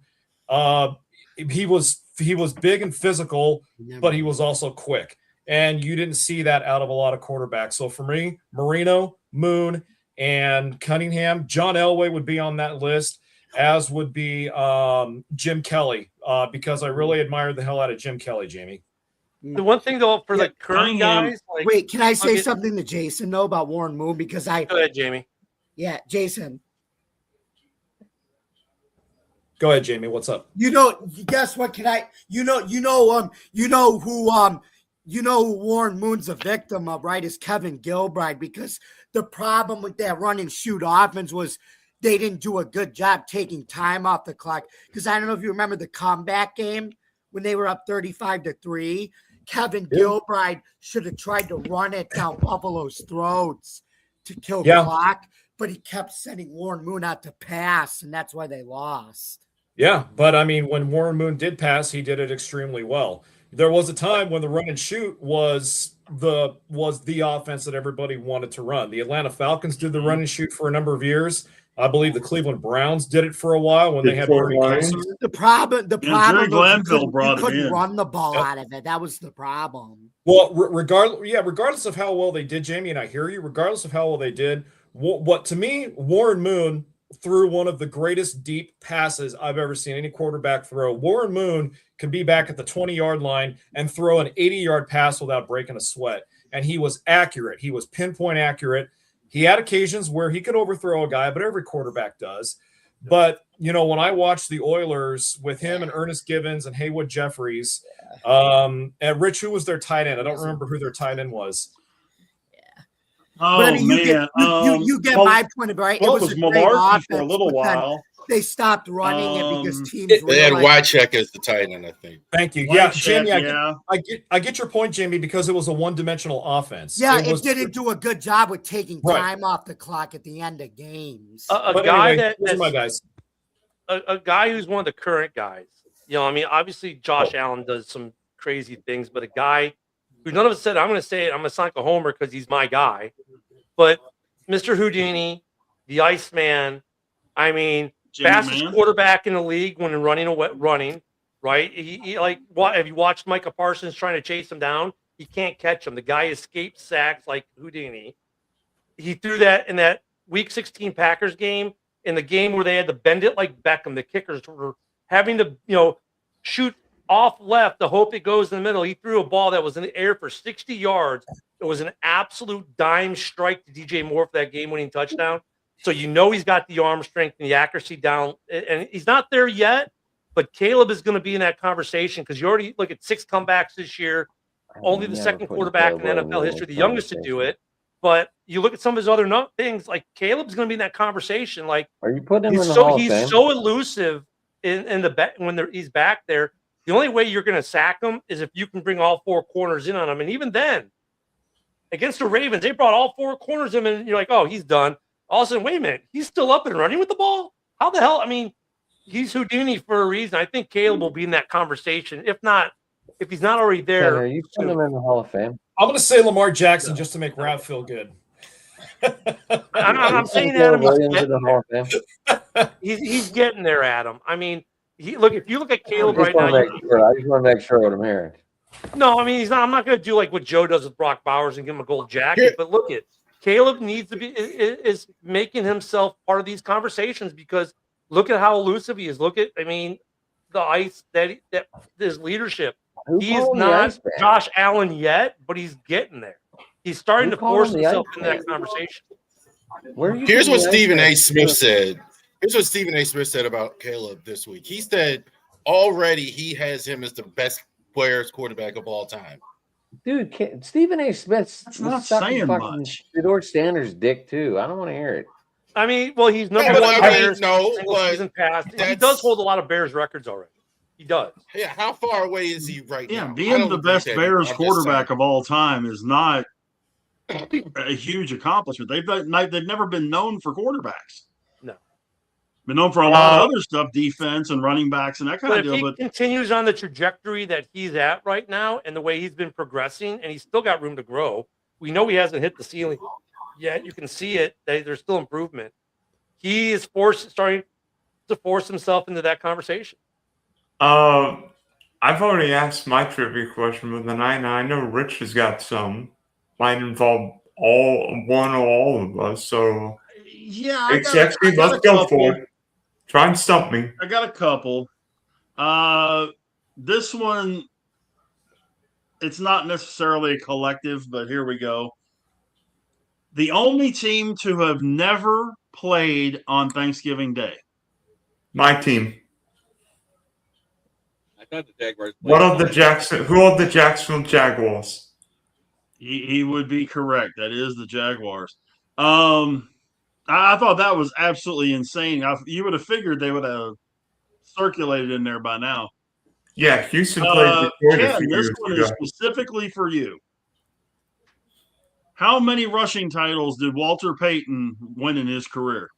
he was big and physical, but he was also quick. And you didn't see that out of a lot of quarterbacks. So for me, Marino, Moon, and Cunningham, John Elway would be on that list, as would be Jim Kelly, because I really admired the hell out of Jim Kelly, Jamie. The one thing, though, for the current guys... Wait, can I say something to Jason, though, about Warren Moon? Because Go ahead, Jamie. Yeah, Jason, Go ahead, Jamie. What's up? Guess what? You know who Warren Moon's a victim of, right? Is Kevin Gilbride, because the problem with that run and shoot offense was they didn't do a good job taking time off the clock. Because I don't know if you remember the comeback game when they were up 35-3. Kevin Gilbride should have tried to run it down Buffalo's throats to kill clock, but he kept sending Warren Moon out to pass, and that's why they lost. Yeah, but I mean, when Warren Moon did pass, he did it extremely well. There was a time when the run and shoot was the offense that everybody wanted to run. The Atlanta Falcons did the run and shoot for a number of years. I believe the Cleveland Browns did it for a while when they had Bernie Kosar. The problem Jerry was Glanville you couldn't run the ball out of it. That was the problem. Well, regardless of how well they did, Jamie, and I hear you, regardless of how well they did, what to me, Warren Moon threw one of the greatest deep passes I've ever seen any quarterback throw. Warren Moon can be back at the 20-yard line and throw an 80-yard pass without breaking a sweat. And he was accurate. He was pinpoint accurate. He had occasions where he could overthrow a guy, but every quarterback does. But, when I watched the Oilers with him and Ernest Givens and Haywood Jeffries, and Rich, who was their tight end? I don't remember who their tight end was. Oh, but I mean, man. You get my point of it, right? Well, it was Malarkey for a little while. They stopped running it because teams they had Wycheck as the tight end, I think. Thank you. Jamie, I get your point, Jamie, because it was a one-dimensional offense. Yeah, it didn't do a good job with taking time off the clock at the end of games. A guy who's one of the current guys. Obviously Josh Allen does some crazy things, but a guy who none of us said, I'm going to say it, I'm going to sound like a homer because he's my guy. But Mr. Houdini, the Iceman, fastest quarterback in the league when running, right? He have you watched Micah Parsons trying to chase him down? He can't catch him. The guy escaped sacks like Houdini. He threw that in that Week 16 Packers game, in the game where they had to bend it like Beckham. The kickers were having to, shoot off left to hope it goes in the middle. He threw a ball that was in the air for 60 yards. It was an absolute dime strike to DJ Moore for that game-winning touchdown. So he's got the arm strength and the accuracy down, and he's not there yet, but Caleb is going to be in that conversation because you already look at 6 comebacks this year, only the second quarterback in NFL history, the youngest to do it. But you look at some of his other things, like Caleb's going to be in that conversation. Like, are you putting him in the Hall of Fame? He's so elusive in the when he's back there. The only way you're going to sack him is if you can bring all 4 corners in on him, and even then, against the Ravens, they brought all 4 corners in, and you're like, oh, he's done. All of a sudden, wait a minute, he's still up and running with the ball? How the hell? He's Houdini for a reason. I think Caleb will be in that conversation. If he's not already there. Are you putting him in the Hall of Fame? I'm going to say Lamar Jackson just to make Ralph feel good. I'm saying Adam. He's getting there, Adam. If you look at Caleb right now. I just want to make sure what I'm hearing. No, he's not. I'm not going to do like what Joe does with Brock Bowers and give him a gold jacket. But look at Caleb needs to be is making himself part of these conversations because look at how elusive he is. Look at the ice that his leadership. He is not Josh Allen yet, but he's getting there. He's starting to force himself into that conversation. Here's what Stephen A. Smith said. Here's what Stephen A. Smith said about Caleb this week. He said already he has him as the best players quarterback of all time. Dude, Stephen A. Smith's not saying much. Fedor Sanders' dick too. I don't want to hear it. He's number one Bears season past. He does hold a lot of Bears records already. He does. Yeah, how far away is he right now? Yeah, being the best Bears quarterback of all time is not a huge accomplishment. They've never been known for quarterbacks. No. Been known for a lot of other stuff, defense and running backs and that kind of deal. But if he continues on the trajectory that he's at right now and the way he's been progressing, and he's still got room to grow, we know he hasn't hit the ceiling yet. You can see it. There's still improvement. He is starting to force himself into that conversation. I've already asked my trivia question, but then I know Rich has got some. Might involve all of us. So yeah, let's go for it. Try and stump me. I got a couple. This one, it's not necessarily a collective, but here we go. The only team to have never played on Thanksgiving Day. My team. thought the Jaguars. What of the Who are the Jacksonville Jaguars? He would be correct. That is the Jaguars. I thought that was absolutely insane. You would have figured they would have circulated in there by now. Yeah, Houston played Detroit a Ken, few this years one ago. is specifically for you. How many rushing titles did Walter Payton win in his career?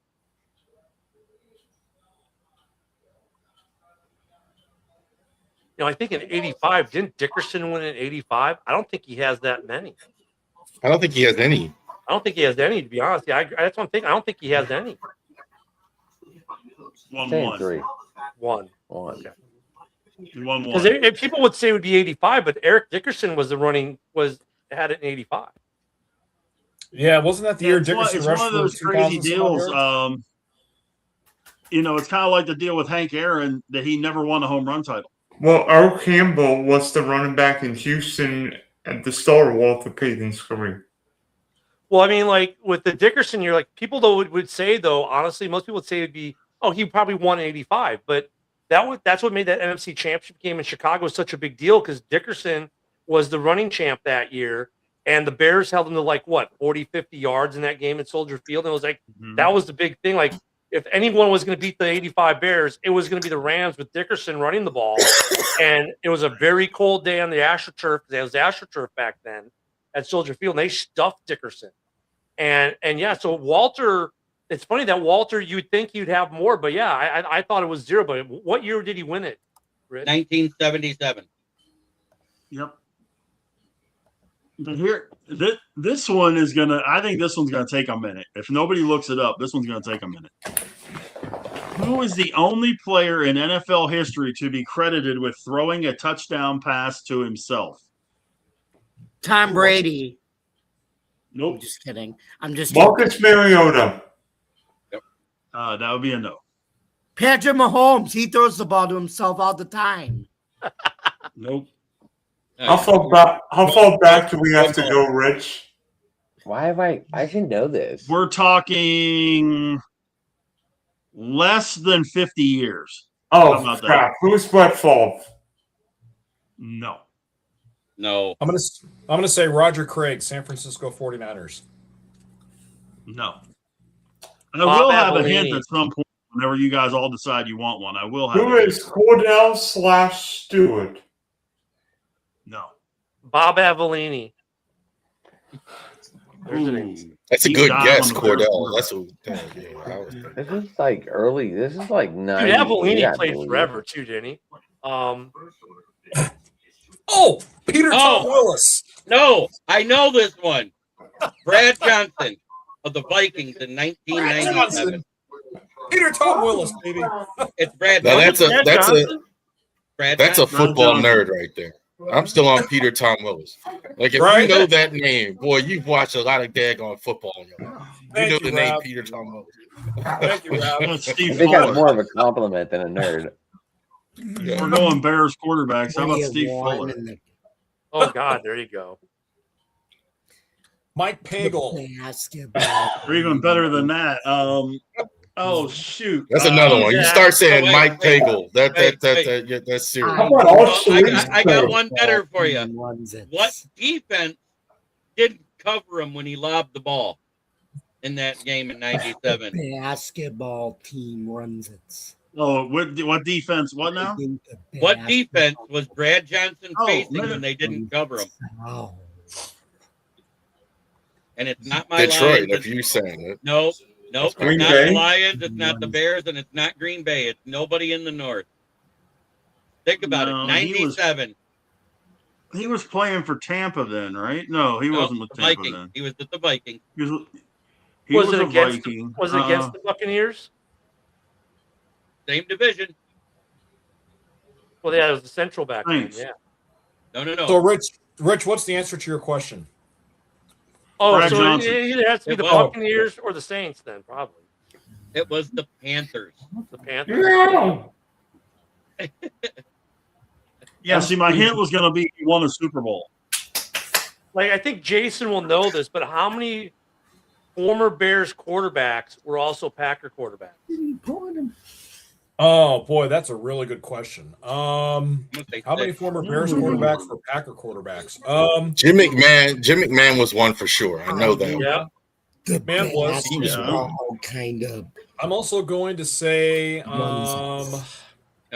I think in '85, didn't Dickerson win in '85? I don't think he has that many. I don't think he has any. I don't think he has any, to be honest. Yeah, that's one thing. I don't think he has any. One. 3. One. Okay. He won Because one. people would say it would be '85, but Eric Dickerson had it in '85. Yeah, wasn't that the year It's Dickerson one rushed of for those crazy 2,000 deals. yards? It's kind of like the deal with Hank Aaron that he never won a home run title. Well, Earl Campbell was the running back in Houston at the start of Walter Payton's career. Well, I mean, like with the Dickerson, you're like people though would say though, honestly, most people would say it'd be, oh, he probably won in '85, but that's what made that NFC Championship game in Chicago such a big deal because Dickerson was the running champ that year, and the Bears held him to like 40, 50 yards in that game at Soldier Field, and it was like that was the big thing. Like if anyone was going to beat the '85 Bears, it was going to be the Rams with Dickerson running the ball, and it was a very cold day on the AstroTurf. It was AstroTurf back then at Soldier Field, and they stuffed Dickerson. And yeah, so Walter, it's funny that Walter, you'd think you'd have more, but yeah, I thought it was 0. But what year did he win it, Rich? 1977. Yep. But here, this one is gonna. I think this one's gonna take a minute. If nobody looks it up, this one's gonna take a minute. Who is the only player in NFL history to be credited with throwing a touchdown pass to himself? Tom Brady. Nope. I'm just kidding. I'm just Marcus Mariota. That would be a no. Patrick Mahomes. He throws the ball to himself all the time. Nope. How far back do we have to go, Rich? Why have I should know this. We're talking less than 50 years. How Oh, about that? crap. Who's Brett Favre? No. No. I'm gonna say Roger Craig, San Francisco 49ers. No. I Bob will have a Avellini. hint at some point whenever you guys all decide you want one. I will have Who a hint. is Cordell/Stewart? No. Bob Avellini. There's an Ooh. answer. That's a He good died guess, on the Bears Cordell. quarterback. That's what. I was thinking. This is like early. This is like 90. Dude, Avellini I played believe. forever too, didn't he? Oh, Peter Tom Oh. Willis. No, I know this one. Brad Johnson of the Vikings in Brad 1997. Johnson. Peter Tom Willis, baby. It's Brad Now Johnson. that's a football nerd right there. I'm still on Peter Tom Willis. Like if Right. you know that name, boy, you've watched a lot of daggone football in your life. You Thank know you, the name Rob. Peter Tom Willis. Thank you, Rob. That's I Steve think that's Fuller. more of a compliment than a nerd. We're going Bears quarterbacks. How about Steve Fuller? Oh God, there you go. Mike Pagel. Basketball. Or even better than that. Oh shoot. That's another one. You start saying wait, Mike wait, Pagel. Wait. That's serious. How about Well, Archie I got one better for you. Runs it. What defense didn't cover him when he lobbed the ball in that game in '97? Basketball team runs it. Oh, what defense? What now? What defense was Brad Johnson Oh, facing man. when they didn't cover him? Oh. And it's not my Detroit, Lions. if you're saying it. Nope. Green It's not Bay? the Lions. It's not the Bears, and it's not Green Bay. It's nobody in the North. Think about No, it. '97. He was playing for Tampa then, right? No, he wasn't with the Tampa Vikings. then. He was with the Vikings. He was Was it a against? Viking. Was it against the Buccaneers? Same division. Well, yeah, it was the Central back then. Saints. Yeah. No. So, Rich, what's the answer to your question? Oh, Brad so Johnson. it either has to be It the was. Buccaneers or the Saints, then probably It was the Panthers. the Panthers. No. Yeah, see, my hint was going to be he won a Super Bowl. Like I think Jason will know this, but how many former Bears quarterbacks were also Packer quarterbacks? Oh boy, that's a really good question. How many six. former Bears quarterbacks were Packer quarterbacks? Jim McMahon was one for sure. I know that. Yeah. The Man was- he was basketball kind of. I'm also going to say Am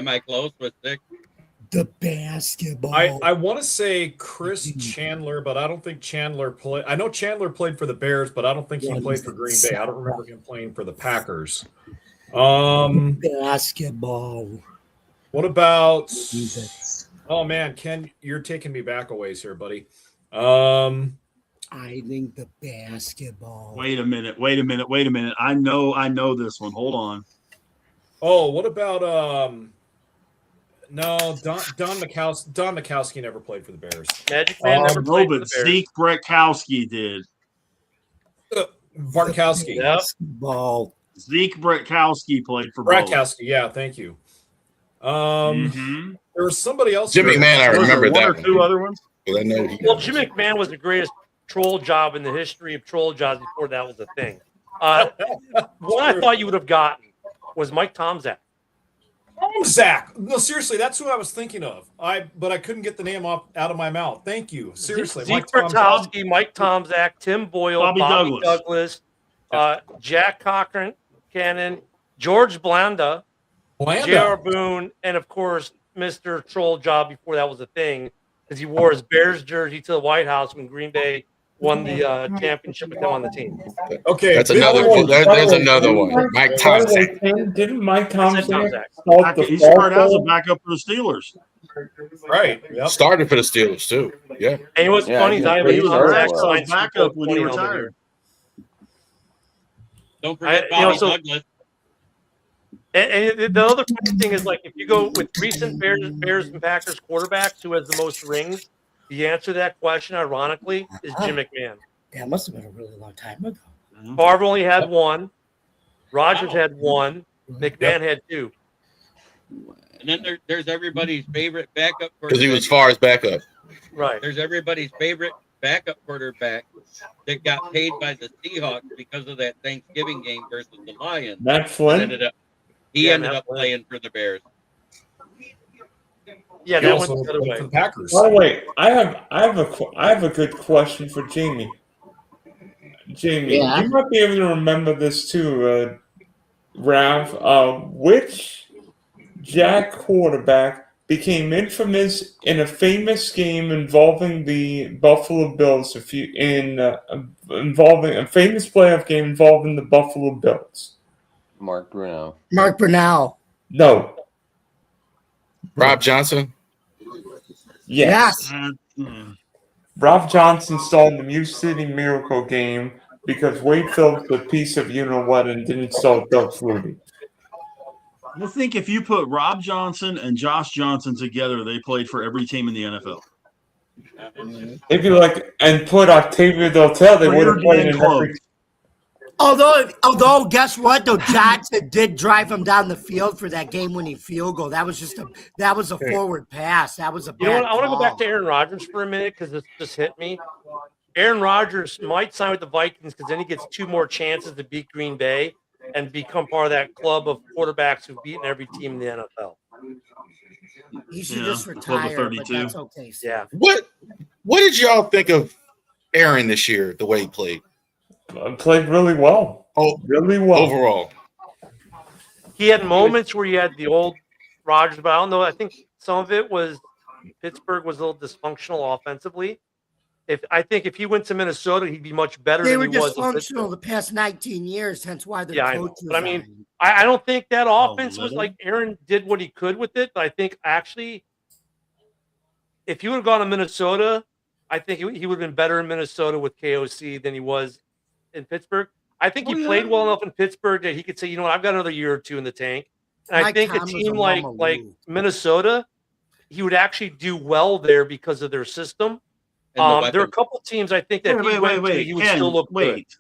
I close with 6? The basketball. I want to say Chris Chandler, but I don't think Chandler played. I know Chandler played for the Bears, but I don't think he played for Green Bay. I don't remember him playing for the Packers. Basketball. What about? Jesus. Oh man, Ken, you're taking me back a ways here, buddy. I think the basketball. Wait a minute. I know this one. Hold on. Oh, what about no, Don Mikowski never played for the Bears. Magic Man never No, played for but the Bears. Zeke Bretkowski did. Bartkowski. Yeah. Basketball. Zeke Bretkowski played for both. Bratkowski, yeah, thank you. Mhm. There was somebody else. Jim McMahon, I Was there remember one that or two one. other ones? But I know he. Well, Jim McMahon was the greatest troll job in the history of troll jobs before that was a thing. One I thought you would have gotten was Mike Tomczak. Zach. No, seriously, that's who I was thinking of. But I couldn't get the name out of my mouth. Thank you. Seriously, Zeke Tomczak. Bertowski, Mike Tomczak, Tim Boyle, Bobby Bobby Douglas. Douglas, Jack Cochran, Cannon, George Blanda, J.R. Boone, and of course, Mr. Troll Job before that was a thing because he wore his Bears jersey to the White House when Green Bay won the championship with them on the team. Okay, That's another. There's another one. Mike Tomczak. Didn't Mike I said Tomczak Tomczak. start the He fall started as a ball? backup for the Steelers. Right. Yep. Started for the Steelers too. Yeah. And what's Yeah, funny he is was I pretty believe sure Tomczak it was. signed Super Backup Bowl when he 20 helmet retired. here. Don't forget you know, Bobby so- Douglas. And the other funny thing is, like, if you go with recent Bears and Packers quarterbacks, who has the most rings? The answer to that question, ironically, is Jim McMahon. That must have been a really long time ago. Favre only had one. Rodgers had one. McMahon had two. And then there's everybody's favorite backup Because he was quarterback. far as backup. Right. There's everybody's favorite backup quarterback that got paid by the Seahawks because of that Thanksgiving game versus the Lions. Matt And Flynn. He Yeah, ended Matt up Flynn. playing for the Bears. Yeah, He that also went the other played way. for the Packers. Oh wait, I have a good question for Jamie. Jamie, Yeah. you might be able to remember this too, Ralph. Which Jack quarterback became infamous in a famous game involving the Buffalo Bills? Involving a famous playoff game involving the Buffalo Bills. Mark Bruno. Mark Brunell. No. Rob Johnson. Yes. Mm. Rob Johnson stalled the Music City Miracle game because Wade Phillips was a piece of you know what and didn't stall Doug Flutie. I think if you put Rob Johnson and Josh Johnson together, they played for every team in the NFL. If you like and put Octavio Deltel, they would have played in every. Although, guess what? Though Johnson did drive him down the field for that game-winning field goal. That was a forward pass. That was a bad You know what? I want to go back call. to Aaron Rodgers for a minute because this just hit me. Aaron Rodgers might sign with the Vikings because then he gets two more chances to beat Green Bay and become part of that club of quarterbacks who've beaten every team in the NFL. He should Yeah, just Club of retire, but 32. that's okay. Steve. Yeah. What did y'all think of Aaron this year? The way he played Played really well. Really well. overall. He had moments where he had the old Rodgers, but I don't know. I think some of it was Pittsburgh was a little dysfunctional offensively. I think if he went to Minnesota, he'd be much better They than were he was in dysfunctional Pittsburgh. the past 19 years, hence why their Yeah, I coach know. But I mean, resigned. I don't think that offense was little. like Aaron did what he could with it. But I think actually, if he would have gone to Minnesota, I think he would have been better in Minnesota with KOC than he was in Pittsburgh. I think he played well enough in Pittsburgh that he could say, you know what, I've got another year or two in the tank. And I Mike think a Tomlin's team a like Mamaloo. Minnesota, he would actually do well there because of their system. And the There are a weapons. couple teams I think that if he went to, he would Ken, still look good. wait.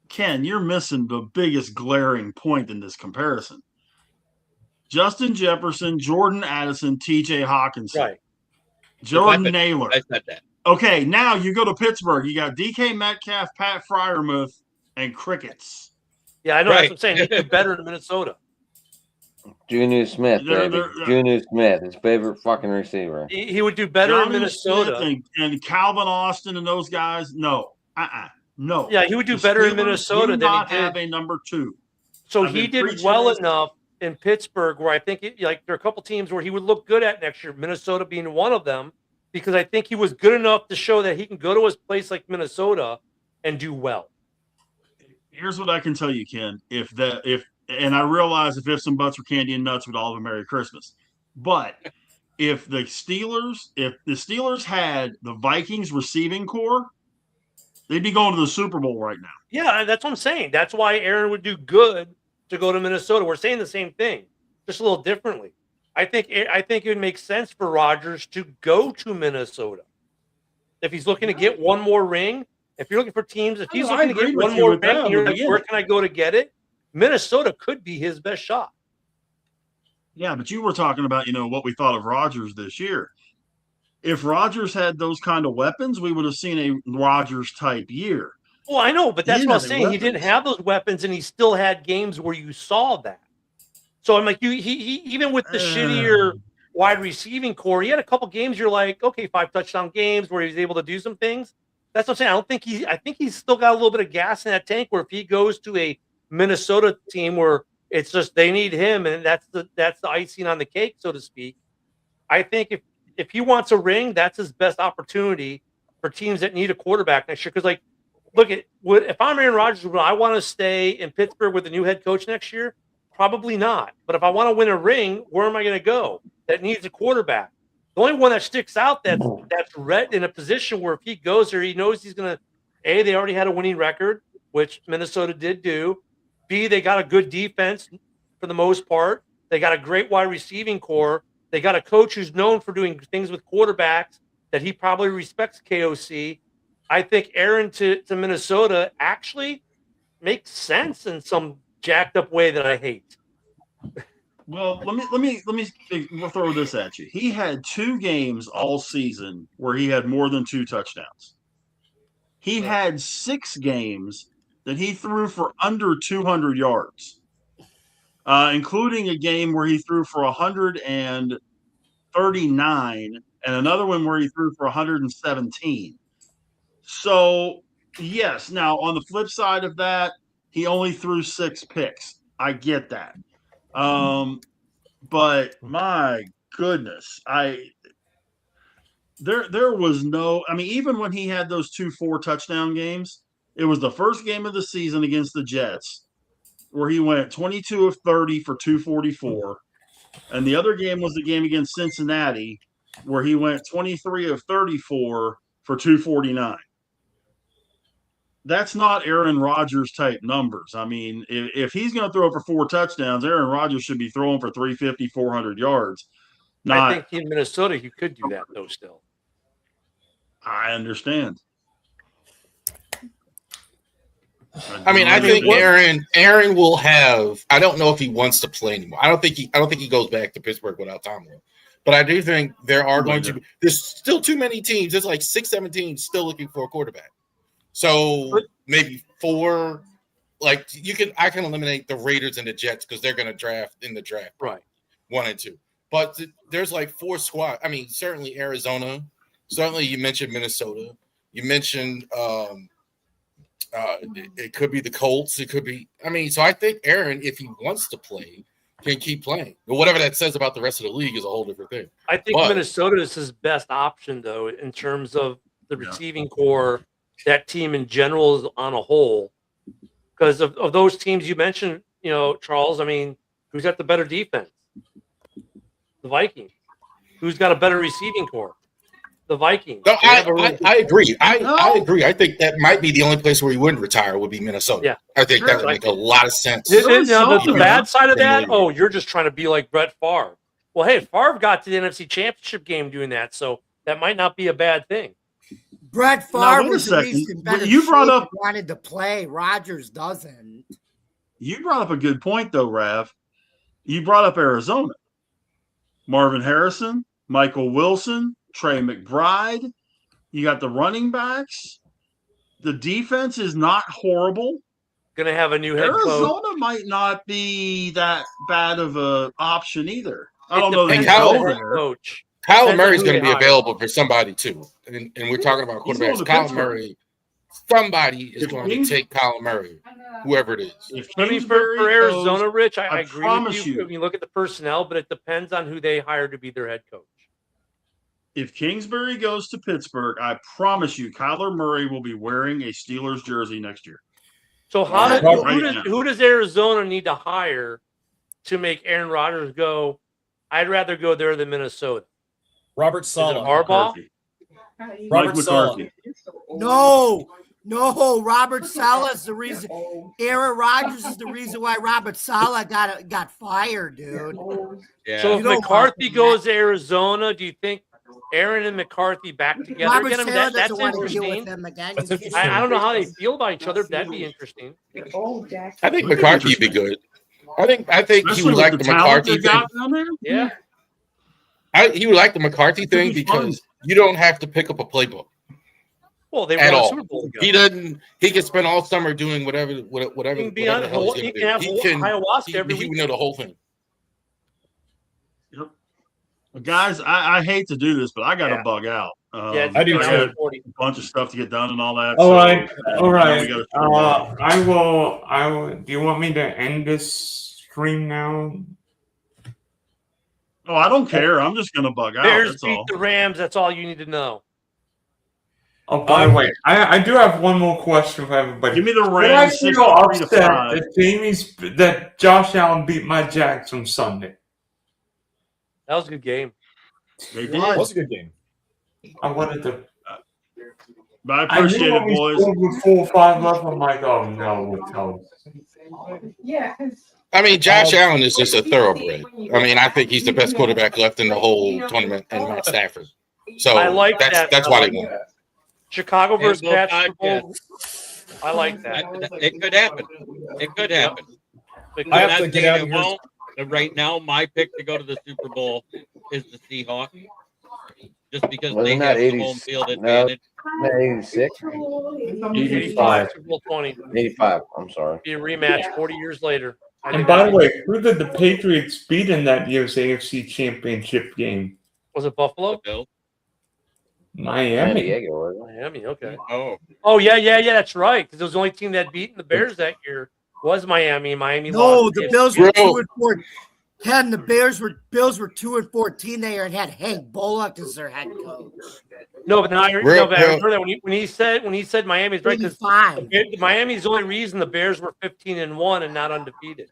Ken, you're missing the biggest glaring point in this comparison. Justin Jefferson, Jordan Addison, TJ Hawkinson, Right. Jordan weapons. Naylor. I said that. Okay, now you go to Pittsburgh. You got DK Metcalf, Pat Fryermuth, and Crickets. Yeah, I know. Right. That's what I'm saying. He did better in Minnesota. Juju Smith, baby. Juju Smith, his favorite fucking receiver. He would do better in Minnesota. Smith and Calvin Austin and those guys. No. No. Yeah, he would do better in Minnesota than he did. Have a number 2. So he did well enough in Pittsburgh where I think there are a couple teams where he would look good at next year, Minnesota being one of them, because I think he was good enough to show that he can go to his place like Minnesota and do well. Here's what I can tell you, Ken. And I realize if ifs and buts were candy and nuts, we'd all have a Merry Christmas. But if the Steelers had the Vikings receiving core, they'd be going to the Super Bowl right now. Yeah, that's what I'm saying. That's why Aaron would do good to go to Minnesota. We're saying the same thing, just a little differently. I think it would make sense for Rodgers to go to Minnesota if he's looking to get one more ring. If you're looking for teams, if he's looking to get one more ring, and you're like, where can I go to get it? Minnesota could be his best shot. Yeah, but you were talking about, what we thought of Rodgers this year. If Rodgers had those kind of weapons, we would have seen a Rodgers type year. Well, I know, but that's what I'm saying. Weapons. He didn't have those weapons, and he still had games where you saw that. So I'm like, he even with the shittier wide receiving core, he had a couple games you're like, okay, 5 touchdown games where he was able to do some things. That's what I'm saying. I think he's still got a little bit of gas in that tank where if he goes to a Minnesota team where it's just they need him and that's the icing on the cake, so to speak. I think if he wants a ring, that's his best opportunity for teams that need a quarterback next year. Because if I'm Aaron Rodgers, would I want to stay in Pittsburgh with a new head coach next year? Probably not. But if I want to win a ring, where am I going to go? That needs a quarterback. The only one that sticks out that's in a position where if he goes there, he knows he's going to, A, they already had a winning record, which Minnesota did do. B, they got a good defense for the most part. They got a great wide receiving core. They got a coach who's known for doing things with quarterbacks that he probably respects KOC. I think Aaron to Minnesota actually makes sense in some jacked up way that I hate. Well, let me throw this at you. He had 2 games all season where he had more than 2 touchdowns. He had 6 games that he threw for under 200 yards, including a game where he threw for 139 and another one where he threw for 117. So, yes. Now, on the flip side of that, he only threw 6 picks. I get that. But my goodness, there was no, even when he had those 2 4-touchdown games, it was the first game of the season against the Jets where he went 22 of 30 for 244. And the other game was the game against Cincinnati where he went 23 of 34 for 249. That's not Aaron Rodgers type numbers. If he's going to throw for 4 touchdowns, Aaron Rodgers should be throwing for 350, 400 yards. I think in Minnesota, you could do that, though, still. I understand. I think Aaron will have. I don't know if he wants to play anymore. I don't think he goes back to Pittsburgh without Tomlin. But I do think there are going to be. There's still too many teams. There's like 6, 7 teams still looking for a quarterback. So maybe 4. I can eliminate the Raiders and the Jets because they're going to draft in the draft, right? 1 and 2. But there's like 4 squads. Certainly Arizona. Certainly you mentioned Minnesota. You mentioned. It could be the Colts. It could be. So I think Aaron, if he wants to play, can keep playing. But whatever that says about the rest of the league is a whole different thing. I think Minnesota is his best option, though, in terms of the receiving core, that team in general is on a whole. Because of those teams you mentioned, Charles, who's got the better defense? The Vikings. Who's got a better receiving core? The Vikings. No, I agree. I agree. I think that might be the only place where he wouldn't retire would be Minnesota. Yeah. I think that would make a lot of sense. The bad side of that, you're just trying to be like Brett Favre. Well, hey, Favre got to the NFC Championship game doing that, so that might not be a bad thing. Brett Favre was at least in better shape and wanted to play. Rodgers doesn't. You brought up a good point, though, Rav. You brought up Arizona. Marvin Harrison, Michael Wilson, Trey McBride. You got the running backs. The defense is not horrible. going to have a new head coach. Arizona might not be that bad of a option either. I It don't know that depends he's on the go head there. coach. Kyler Depends on Murray's who going to they be hire. available for somebody too, and we're talking about He's going quarterbacks. to Kyler Pittsburgh. Murray, somebody is If going Kings- to take Kyler Murray, whoever it is. If I mean, Kingsbury for Arizona, goes, Rich, I I agree promise with you. you. When you look at the personnel, but it depends on who they hire to be their head coach. if Kingsbury goes to Pittsburgh, I promise you, Kyler Murray will be wearing a Steelers jersey next year. So how Yeah, does, right now. who does Arizona need to hire to make Aaron Rodgers go, I'd rather go there than Minnesota? Robert Is it Saleh. Harbaugh? Mike Robert Saleh. McCarthy. No, Robert Saleh is the reason. Aaron Rodgers is the reason why Robert Saleh got fired, dude. Yeah. So You if don't McCarthy want that. goes to Arizona, do you think Aaron and McCarthy back together Robert again? I mean, Saleh that's doesn't want to deal with interesting. him again. That's He's- interesting. I don't know how they feel about each other, but that'd be interesting. I think McCarthy would be good. I think he Especially would with like the the talent McCarthy they thing. got down there. Yeah. He would like the McCarthy thing be fun. because you don't have to pick up a playbook Well, they at won a all. Super Bowl together. He doesn't. He can spend all summer doing whatever He can be whatever on the hell he's he going can have to do. ayahuasca every He week. would know the whole thing. Yep. Well, guys, I hate to do this, but I got to Yeah. bug out. Yeah, I do got too. a bunch of stuff to get done and all that. All so, right, all we right. gotta- I will. Do you want me to end this stream now? Oh, I don't care. I'm just gonna bug out. Bears That's beat all. the Rams. That's all you need to know. Oh, by the way, I do have one more question for everybody. Give me the Did I Rams feel 63 to upset 5. that Josh Allen beat my Jags on Sunday? That was a good game. They It did. was a good game. I wanted to. But I I appreciate knew it, when we boys. scored with 4 or 5 left. I'm like, oh no, we're toast. I mean, Josh Allen is just a thoroughbred. I mean, I think he's the best quarterback left in the whole tournament, and Matt Stafford. So I like that. That's I why like they won. that. Chicago versus Handball Pats. Super Bowl. I like that. It could happen. It could happen. But I have I'm to not get saying out it of here. won't, but right now, my pick to go to the Super Bowl is the Seahawks, just because they Wasn't have that the home 80s? field No. advantage. 86, 85 Super Bowl 20. 85. I'm sorry. Be a rematch 40 years later. I And think by that'd the be- way, who did the Patriots beat in that year's AFC Championship game? was it The Buffalo? Bills. San Miami. Diego, wasn't it? Miami. Okay. Oh, Oh yeah. That's right. Because it was the only team that beat the Bears that year was Miami. Miami No, lost. the Bills were Bro. 2-4. Ken, the Bills were 2-14 there and had Hank Bullock as their head coach. No, but now I Real- remember that when he said Miami's right because 85. Miami's the only reason the Bears were 15-1 and not undefeated.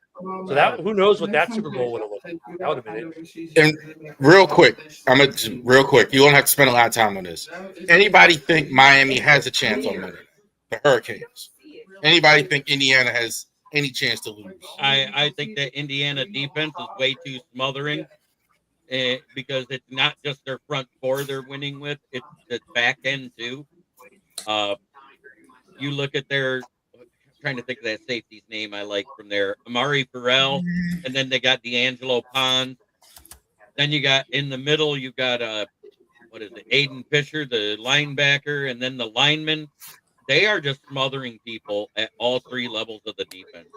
So that who knows what that Super Bowl would have looked like. That would have been interesting. And real quick, real quick. You don't have to spend a lot of time on this. Anybody think Miami has a chance on winning the Hurricanes? Anybody think Indiana has any chance to lose? I think that Indiana defense is way too smothering, because it's not just their front four they're winning with; it's the back end too. You look at their. Trying to think of that safety's name I like from there. Amari Farrell, and then they got D'Angelo Pond. Then you got in the middle, you got what is it, Aiden Fisher, the linebacker, and then the lineman. They are just smothering people at all three levels of the defense.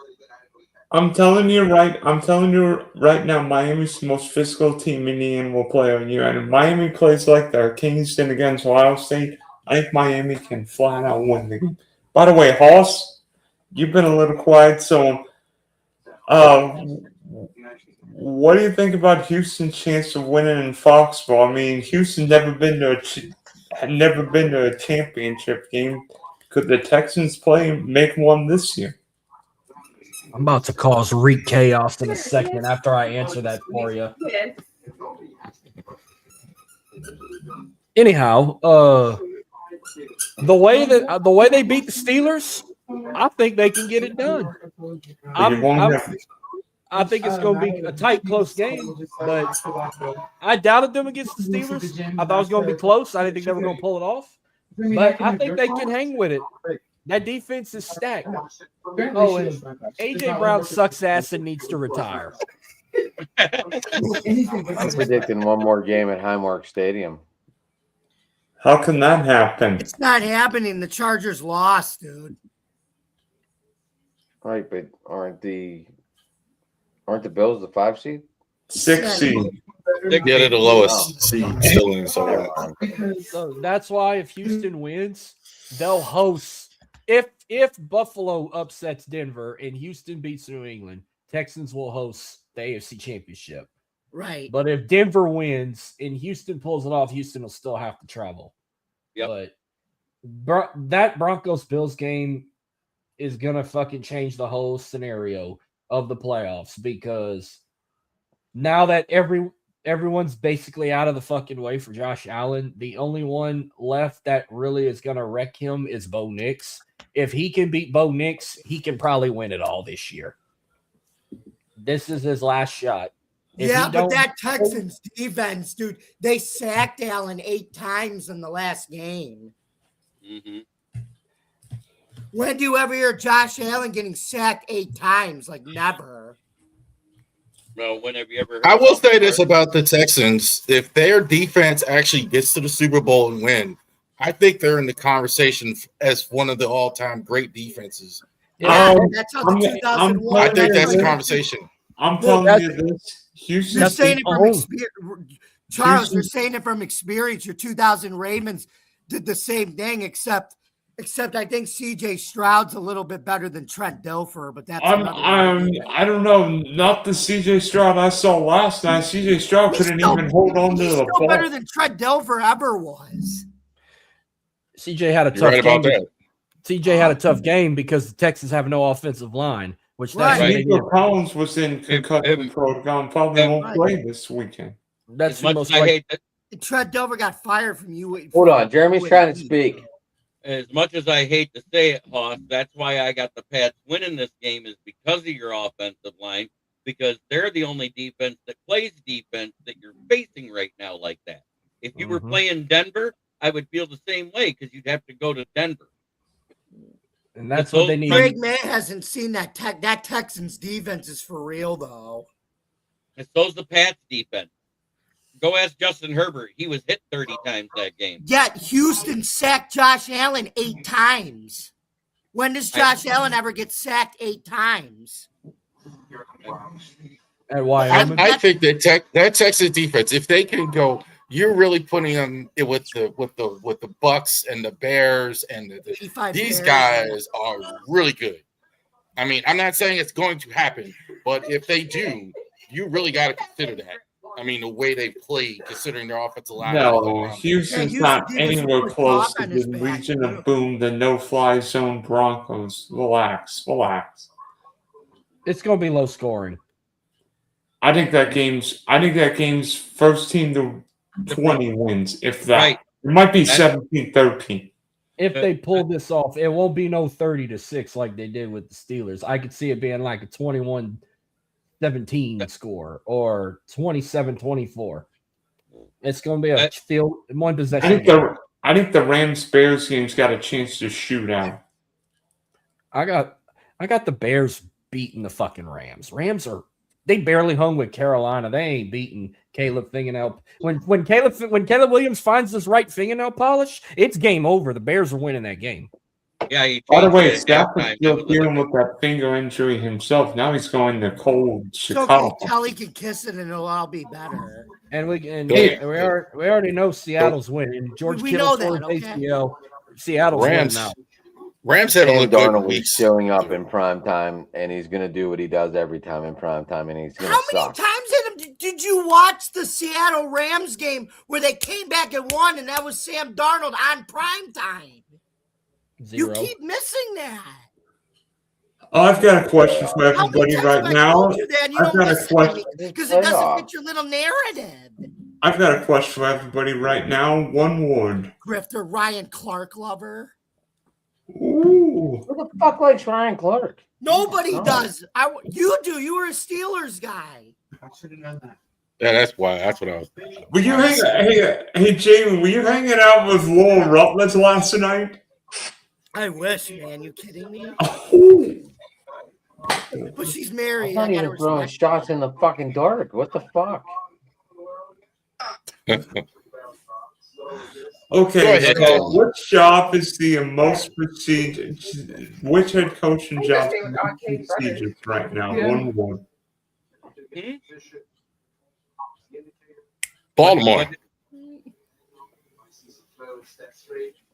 I'm telling you right now, Miami's the most physical team Indiana will play on you. And if Miami plays like their Kingston against Ohio State, I think Miami can flat out win the game. By the way, Hoss, you've been a little quiet, so what do you think about Houston's chance of winning in Foxborough? I mean, Houston's never been to a championship game. Could the Texans make one this year? I'm about to cause chaos in a second after I answer that for you. Anyhow, the way they beat the Steelers, I think they can get it done. I think it's going to be a tight, close game, but I doubted them against the Steelers. I thought it was going to be close. I didn't think they were going to pull it off, but I think they can hang with it. That defense is stacked. Oh, and AJ Brown sucks ass and needs to retire. I'm predicting one more game at Highmark Stadium. How can that happen? It's not happening. The Chargers lost, dude. Right, but aren't the Bills the 5 seed? 6 seed. Yeah, they're the lowest seed still in. So So that's why if Houston wins, they'll host. If Buffalo upsets Denver and Houston beats New England, Texans will host the AFC Championship. Right. But if Denver wins and Houston pulls it off, Houston will still have to travel. Yep. But that Broncos-Bills game is going to fucking change the whole scenario of the playoffs because now that everyone's basically out of the fucking way for Josh Allen, the only one left that really is going to wreck him is Bo Nix. If he can beat Bo Nix, he can probably win it all this year. This is his last shot. But that Texans defense, dude, they sacked Allen 8 times in the last game. Mm-hmm. When do you ever hear Josh Allen getting sacked 8 times? Like, never. Well, whenever you ever heard I will say this about the Texans: if their defense actually gets to the Super Bowl and win, I think they're in the conversation as one of the all-time great defenses. Yeah, that's how the 2001. I think that's a conversation. I'm telling you this. Houston, You're saying it from experience, Charles. You're saying it from experience. Your 2000 Ravens did the same thing, except I think C.J. Stroud's a little bit better than Trent Dilfer, but that's I don't know, not the C.J. Stroud I saw last night. C.J. Stroud couldn't even hold on to the ball. Better than Trent Dilfer ever was. C.J. had a tough game. About that. C.J. had a tough game because the Texans have no offensive line. Which Nico Collins was in concussion protocol, probably won't play this weekend. That's the most I hate that. Trent Dilfer got fired from you. Hold on, Jeremy's trying to speak. As much as I hate to say it, Hoss, that's why I got the Pats winning this game is because of your offensive line, because they're the only defense that plays defense that you're facing right now like that. If you were playing Denver, I would feel the same way because you'd have to go to Denver. And that's what they need. Craig May hasn't seen that. That Texans defense is for real, though. And so's the Pats defense. Go ask Justin Herbert. He was hit 30 times that game. Yet Houston sacked Josh Allen 8 times. When does Josh Allen ever get sacked 8 times? At Wyoming? I think that Texas defense, if they can go, you're really putting them with the Bucks and the Bears and these guys are really good. I mean, I'm not saying it's going to happen, but if they do, you really got to consider that. I mean, the way they play, considering their offensive line. No, Houston's not anywhere close to the Legion of Boom, the no-fly zone Broncos. Relax. It's going to be low scoring. I think that game's first team to 20 wins, if that. Right. It might be 17-13. If they pull this off, it won't be no 30-6 like they did with the Steelers. I could see it being like a 21-17 score or 27-24. It's going to be a field one possession. I think the Rams-Bears game's got a chance to shoot out. I got the Bears beating the fucking Rams. They barely hung with Carolina. They ain't beating Caleb fingernail. When Caleb Williams finds this right fingernail polish, it's game over. The Bears are winning that game. Yeah. By the way, Stafford's still dealing with that finger injury himself. Now he's going to cold Chicago. So Kelly can kiss it and it'll all be better. And we already know Seattle's winning. George Kittle tore his ACL. Seattle's winning now. Rams haven't looked good. Darnold is showing up in prime time, and he's going to do what he does every time in prime time, and he's going to suck. How many times did you watch the Seattle Rams game where they came back and won, and that was Sam Darnold on prime time? 0. You keep missing that. Oh, I've got a question for everybody right now. I've got a question because it doesn't fit your little narrative. I've got a question for everybody right now. One word. Grifter, Ryan Clark lover. Ooh. Who the fuck likes Ryan Clark? Nobody does. You do. You were a Steelers guy. I should have known that. Yeah, that's why. That's what I was thinking. Were you hey, Jamie, were you hanging out with Laura Rutledge last night? I wish, man. You kidding me? Oh. But she's married. I'm not even throwing shots in the fucking dark. What the fuck? Okay, Go ahead, so Tom. which job is the most prestigious? Which head coaching job is the most prestigious right now? 1-1. Baltimore.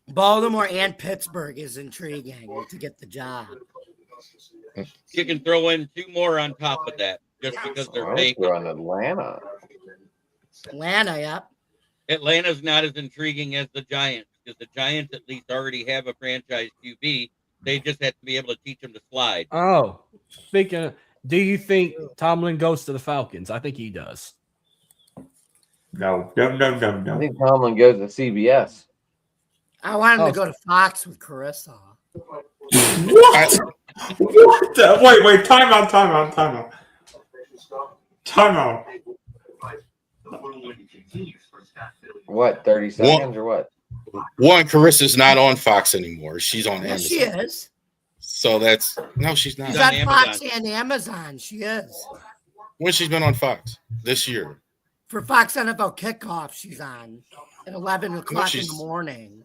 Baltimore and Pittsburgh is intriguing to get the job. You can throw in 2 more on top of that just because they're I was vacant. throwing Atlanta. Atlanta, yep. Atlanta's not as intriguing as the Giants because the Giants at least already have a franchise QB. They just have to be able to teach them to slide. Oh, speaking of, do you think Tomlin goes to the Falcons? I think he does. No. I think Tomlin goes to CBS. I want him to go to Fox with Carissa. What? Wait, time out. What, 30 seconds or what? One, Carissa's not on Fox anymore. She's on Yes, Amazon. she is. So that's no, she's not. She's on on Fox and Amazon. She is. When she's been on Fox this year. For Fox NFL kickoff, she's on at 11 o'clock in the she's- morning.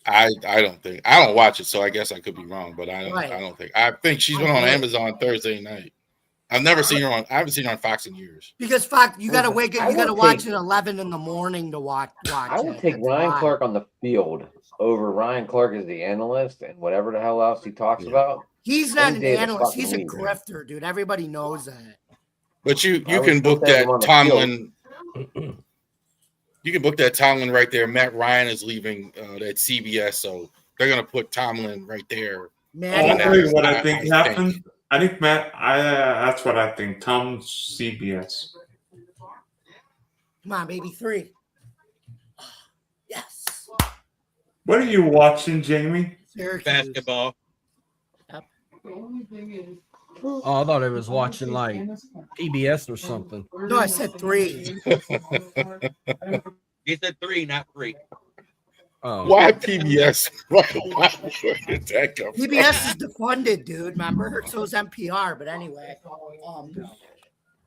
I don't watch it, so I guess I could be wrong, but I think she's been on Right. Amazon Thursday night. I haven't seen her on Fox in years. Because Fox, you got to wake up, I you got to would watch take- it 11 in the morning to watch I would it. take That's Ryan why. Clark on the field over Ryan Clark as the analyst and whatever the hell else he talks Yeah. about. He's not Any an day of the analyst. fucking He's a week, man. grifter, dude. Everybody knows that. But you I would can still book take that him on the Tomlin. You can book that Tomlin right there. Matt Ryan is leaving that CBS, so they're gonna put Tomlin right there. Man, I'll tell you what I I think think- happened. I think that's what I think. Tom's CBS. come on, baby, 3. Yes. What are you watching, Jamie? Syracuse. Basketball. Oh, I thought I was watching like PBS or something. No, I said 3. He said 3, not 3. Oh, Why PBS? Why did that come from? PBS is defunded, dude. Remember? So is NPR. But anyway,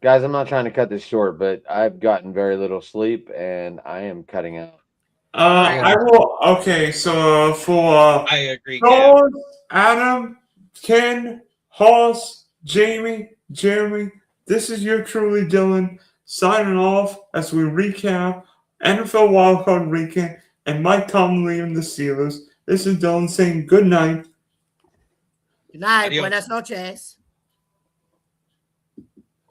Guys, I'm not trying to cut this short, but I've gotten very little sleep and I am cutting out. I will. Okay, so for I agree. Gab. Sean, Adam, Ken, Hoss, Jamie, Jeremy, this is your truly Dylan signing off as we recap NFL Wildcard Weekend and Mike Tomlin leaving the Steelers. This is Dylan saying good night. good night. Adios. Buenas noches.